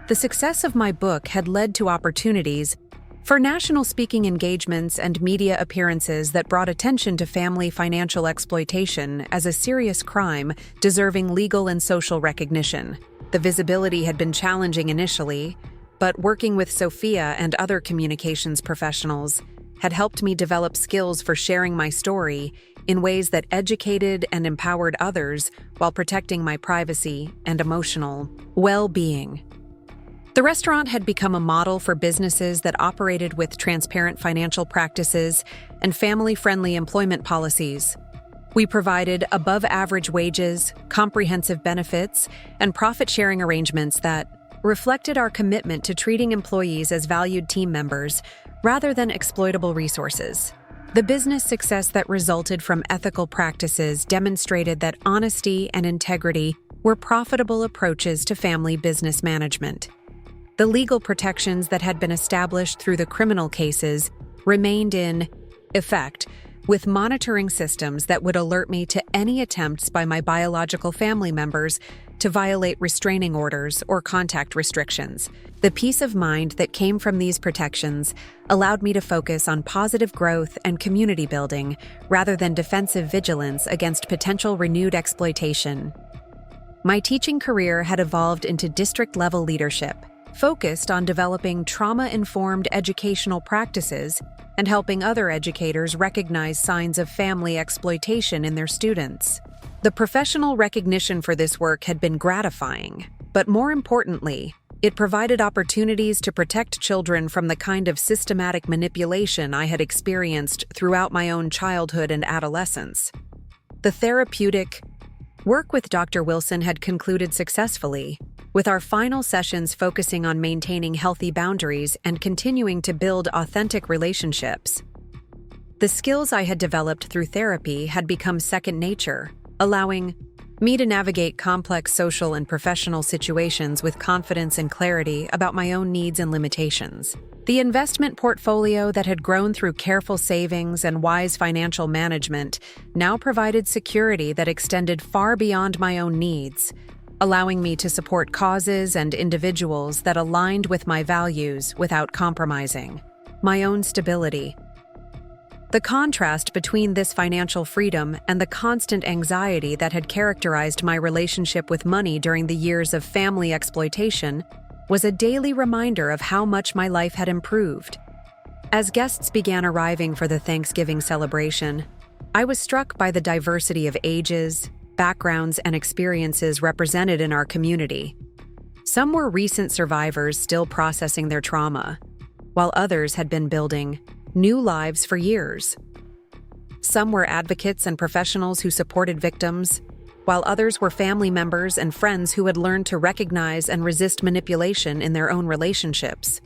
The success of my book had led to opportunities for national speaking engagements and media appearances that brought attention to family financial exploitation as a serious crime deserving legal and social recognition. The visibility had been challenging initially, but working with Sophia and other communications professionals had helped me develop skills for sharing my story in ways that educated and empowered others while protecting my privacy and emotional well-being. The restaurant had become a model for businesses that operated with transparent financial practices and family-friendly employment policies. We provided above-average wages, comprehensive benefits, and profit-sharing arrangements that reflected our commitment to treating employees as valued team members rather than exploitable resources. The business success that resulted from ethical practices demonstrated that honesty and integrity were profitable approaches to family business management. The legal protections that had been established through the criminal cases remained in effect, with monitoring systems that would alert me to any attempts by my biological family members to violate restraining orders or contact restrictions. The peace of mind that came from these protections allowed me to focus on positive growth and community building rather than defensive vigilance against potential renewed exploitation. My teaching career had evolved into district-level leadership, focused on developing trauma-informed educational practices and helping other educators recognize signs of family exploitation in their students. The professional recognition for this work had been gratifying, but more importantly, it provided opportunities to protect children from the kind of systematic manipulation I had experienced throughout my own childhood and adolescence. The therapeutic work with Dr. Wilson had concluded successfully, with our final sessions focusing on maintaining healthy boundaries and continuing to build authentic relationships. The skills I had developed through therapy had become second nature, allowing me to navigate complex social and professional situations with confidence and clarity about my own needs and limitations. The investment portfolio that had grown through careful savings and wise financial management now provided security that extended far beyond my own needs, allowing me to support causes and individuals that aligned with my values without compromising my own stability. The contrast between this financial freedom and the constant anxiety that had characterized my relationship with money during the years of family exploitation was a daily reminder of how much my life had improved. As guests began arriving for the Thanksgiving celebration, I was struck by the diversity of ages, backgrounds, and experiences represented in our community. Some were recent survivors still processing their trauma, while others had been building new lives for years. Some were advocates and professionals who supported victims, while others were family members and friends who had learned to recognize and resist manipulation in their own relationships.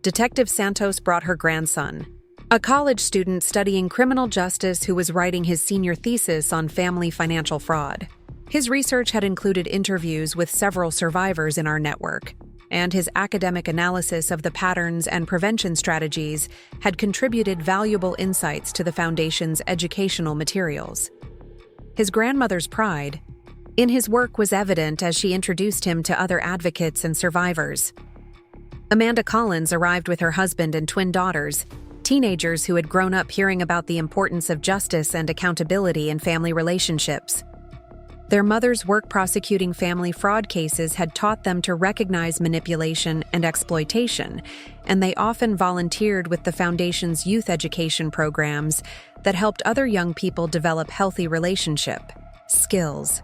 Detective Santos brought her grandson, a college student studying criminal justice who was writing his senior thesis on family financial fraud. His research had included interviews with several survivors in our network, and his academic analysis of the patterns and prevention strategies had contributed valuable insights to the Foundation's educational materials. His grandmother's pride in his work was evident as she introduced him to other advocates and survivors. Amanda Collins arrived with her husband and twin daughters, teenagers who had grown up hearing about the importance of justice and accountability in family relationships. Their mother's work prosecuting family fraud cases had taught them to recognize manipulation and exploitation, and they often volunteered with the Foundation's youth education programs that helped other young people develop healthy relationship skills.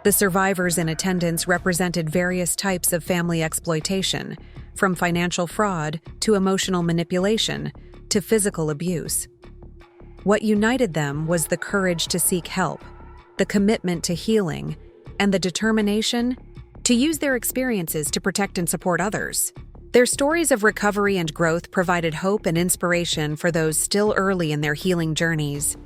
The survivors in attendance represented various types of family exploitation, from financial fraud to emotional manipulation to physical abuse. What united them was the courage to seek help, the commitment to healing, and the determination to use their experiences to protect and support others. Their stories of recovery and growth provided hope and inspiration for those still early in their healing journeys.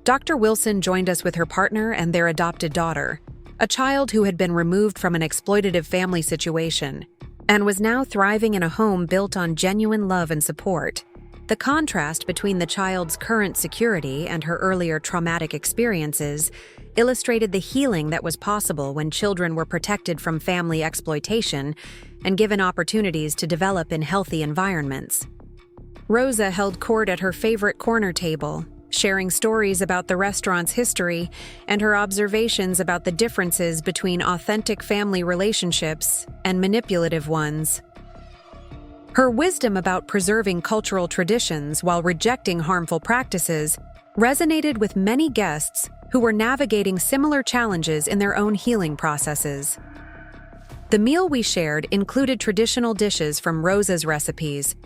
Dr. Wilson joined us with her partner and their adopted daughter, a child who had been removed from an exploitative family situation and was now thriving in a home built on genuine love and support. The contrast between the child's current security and her earlier traumatic experiences illustrated the healing that was possible when children were protected from family exploitation and given opportunities to develop in healthy environments. Rosa held court at her favorite corner table, sharing stories about the restaurant's history and her observations about the differences between authentic family relationships and manipulative ones. Her wisdom about preserving cultural traditions while rejecting harmful practices resonated with many guests who were navigating similar challenges in their own healing processes. The meal we shared included traditional dishes from Rosa's recipes,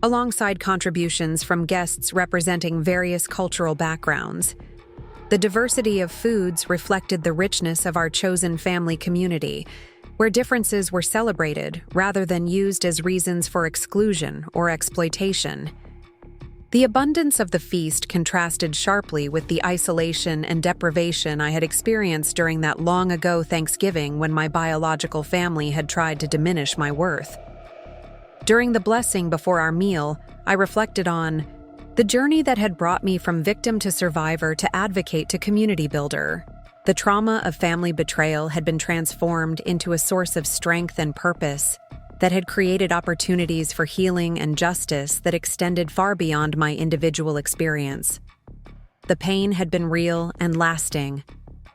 alongside contributions from guests representing various cultural backgrounds. The diversity of foods reflected the richness of our chosen family community, where differences were celebrated rather than used as reasons for exclusion or exploitation. The abundance of the feast contrasted sharply with the isolation and deprivation I had experienced during that long-ago Thanksgiving when my biological family had tried to diminish my worth. During the blessing before our meal, I reflected on the journey that had brought me from victim to survivor to advocate to community builder. The trauma of family betrayal had been transformed into a source of strength and purpose that had created opportunities for healing and justice that extended far beyond my individual experience. The pain had been real and lasting,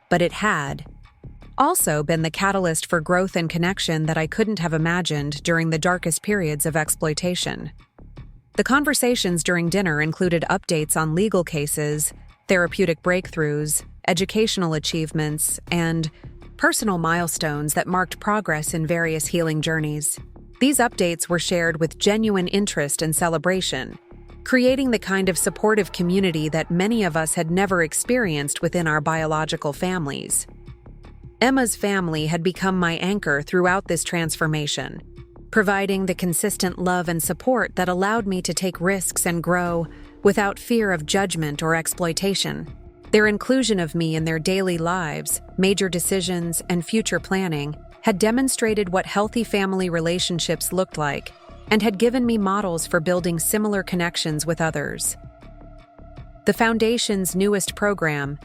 but it had also been the catalyst for growth and connection that I couldn't have imagined during the darkest periods of exploitation. The conversations during dinner included updates on legal cases, therapeutic breakthroughs, educational achievements, and personal milestones that marked progress in various healing journeys. These updates were shared with genuine interest and celebration, creating the kind of supportive community that many of us had never experienced within our biological families. Emma's family had become my anchor throughout this transformation, providing the consistent love and support that allowed me to take risks and grow without fear of judgment or exploitation. Their inclusion of me in their daily lives, major decisions, and future planning had demonstrated what healthy family relationships looked like and had given me models for building similar connections with others. The Foundation's newest program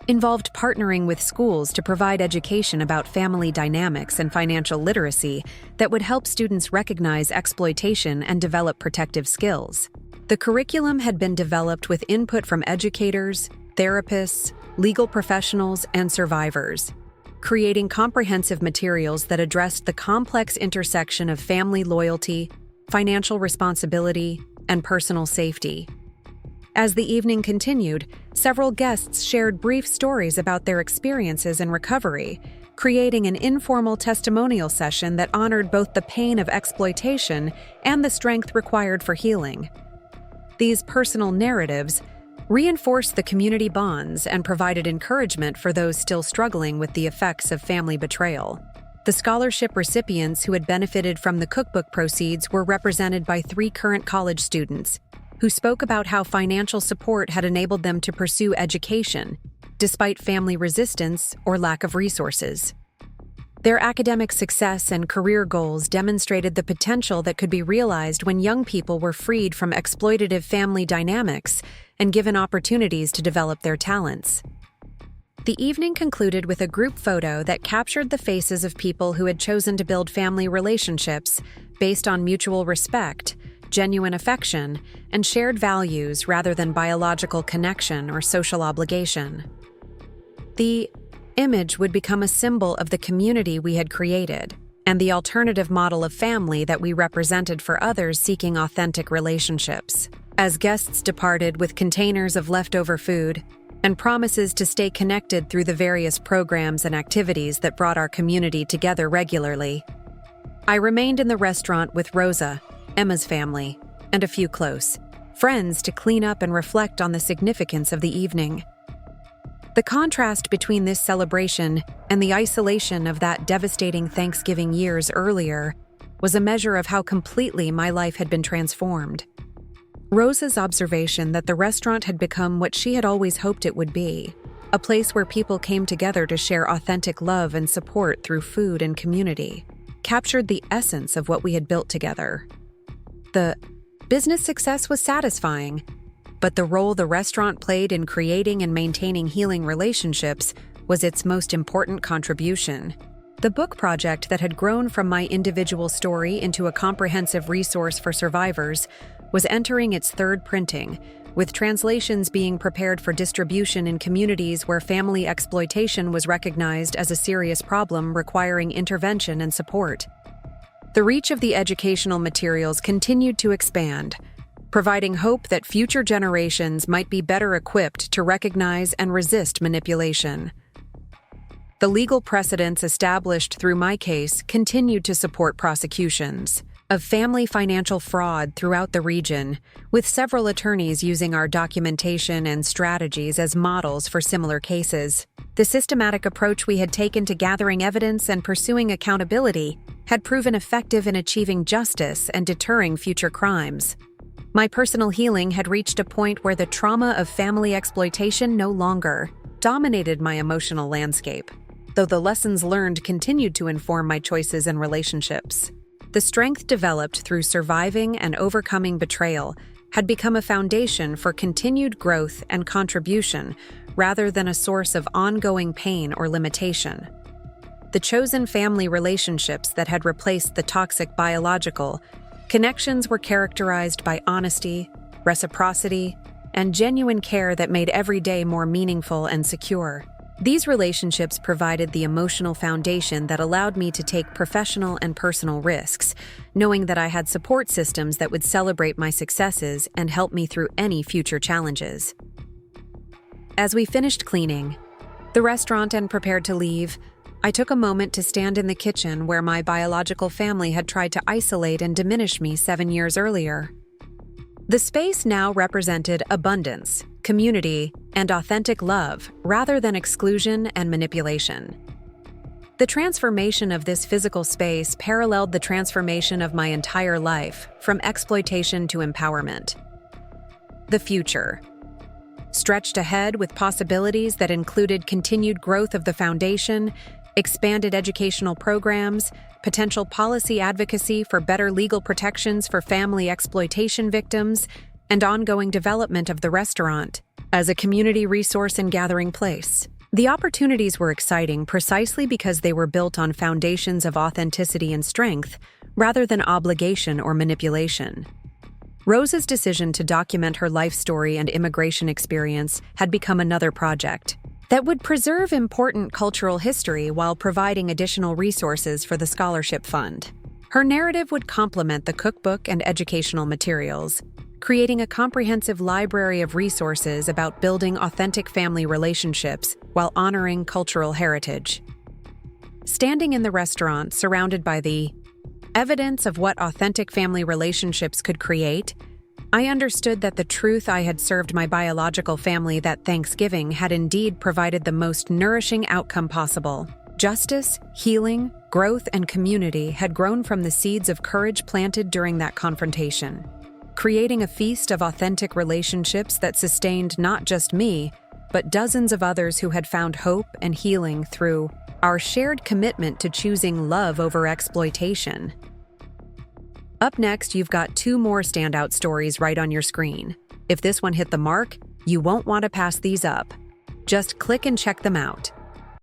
involved partnering with schools to provide education about family dynamics and financial literacy that would help students recognize exploitation and develop protective skills. The curriculum had been developed with input from educators, therapists, legal professionals, and survivors, creating comprehensive materials that addressed the complex intersection of family loyalty, financial responsibility, and personal safety. As the evening continued, several guests shared brief stories about their experiences in recovery, creating an informal testimonial session that honored both the pain of exploitation and the strength required for healing. These personal narratives reinforced the community bonds and provided encouragement for those still struggling with the effects of family betrayal. The scholarship recipients who had benefited from the cookbook proceeds were represented by 3 current college students, who spoke about how financial support had enabled them to pursue education, despite family resistance or lack of resources. Their academic success and career goals demonstrated the potential that could be realized when young people were freed from exploitative family dynamics and given opportunities to develop their talents. The evening concluded with a group photo that captured the faces of people who had chosen to build family relationships based on mutual respect, genuine affection, and shared values rather than biological connection or social obligation. The image would become a symbol of the community we had created and the alternative model of family that we represented for others seeking authentic relationships. As guests departed with containers of leftover food and promises to stay connected through the various programs and activities that brought our community together regularly, I remained in the restaurant with Rosa, Emma's family, and a few close friends to clean up and reflect on the significance of the evening. The contrast between this celebration and the isolation of that devastating Thanksgiving years earlier was a measure of how completely my life had been transformed. Rosa's observation that the restaurant had become what she had always hoped it would be, a place where people came together to share authentic love and support through food and community, captured the essence of what we had built together. The business success was satisfying, but the role the restaurant played in creating and maintaining healing relationships was its most important contribution. The book project that had grown from my individual story into a comprehensive resource for survivors was entering its third printing, with translations being prepared for distribution in communities where family exploitation was recognized as a serious problem requiring intervention and support. The reach of the educational materials continued to expand, providing hope that future generations might be better equipped to recognize and resist manipulation. The legal precedents established through my case continued to support prosecutions of family financial fraud throughout the region, with several attorneys using our documentation and strategies as models for similar cases. The systematic approach we had taken to gathering evidence and pursuing accountability had proven effective in achieving justice and deterring future crimes. My personal healing had reached a point where the trauma of family exploitation no longer dominated my emotional landscape, though the lessons learned continued to inform my choices and relationships. The strength developed through surviving and overcoming betrayal had become a foundation for continued growth and contribution rather than a source of ongoing pain or limitation. The chosen family relationships that had replaced the toxic biological connections were characterized by honesty, reciprocity, and genuine care that made every day more meaningful and secure. These relationships provided the emotional foundation that allowed me to take professional and personal risks, knowing that I had support systems that would celebrate my successes and help me through any future challenges. As we finished cleaning the restaurant and prepared to leave, I took a moment to stand in the kitchen where my biological family had tried to isolate and diminish me 7 years earlier. The space now represented abundance, community, and authentic love rather than exclusion and manipulation. The transformation of this physical space paralleled the transformation of my entire life, from exploitation to empowerment. The future stretched ahead with possibilities that included continued growth of the foundation, expanded educational programs, potential policy advocacy for better legal protections for family exploitation victims, and ongoing development of the restaurant as a community resource and gathering place. The opportunities were exciting precisely because they were built on foundations of authenticity and strength, rather than obligation or manipulation. Rosa's decision to document her life story and immigration experience had become another project that would preserve important cultural history while providing additional resources for the scholarship fund. Her narrative would complement the cookbook and educational materials, creating a comprehensive library of resources about building authentic family relationships while honoring cultural heritage. Standing in the restaurant, surrounded by the evidence of what authentic family relationships could create, I understood that the truth I had served my biological family that Thanksgiving had indeed provided the most nourishing outcome possible. Justice, healing, growth, and community had grown from the seeds of courage planted during that confrontation, creating a feast of authentic relationships that sustained not just me, but dozens of others who had found hope and healing through our shared commitment to choosing love over exploitation. Up next, you've got 2 more standout stories right on your screen. If this one hit the mark, you won't want to pass these up. Just click and check them out.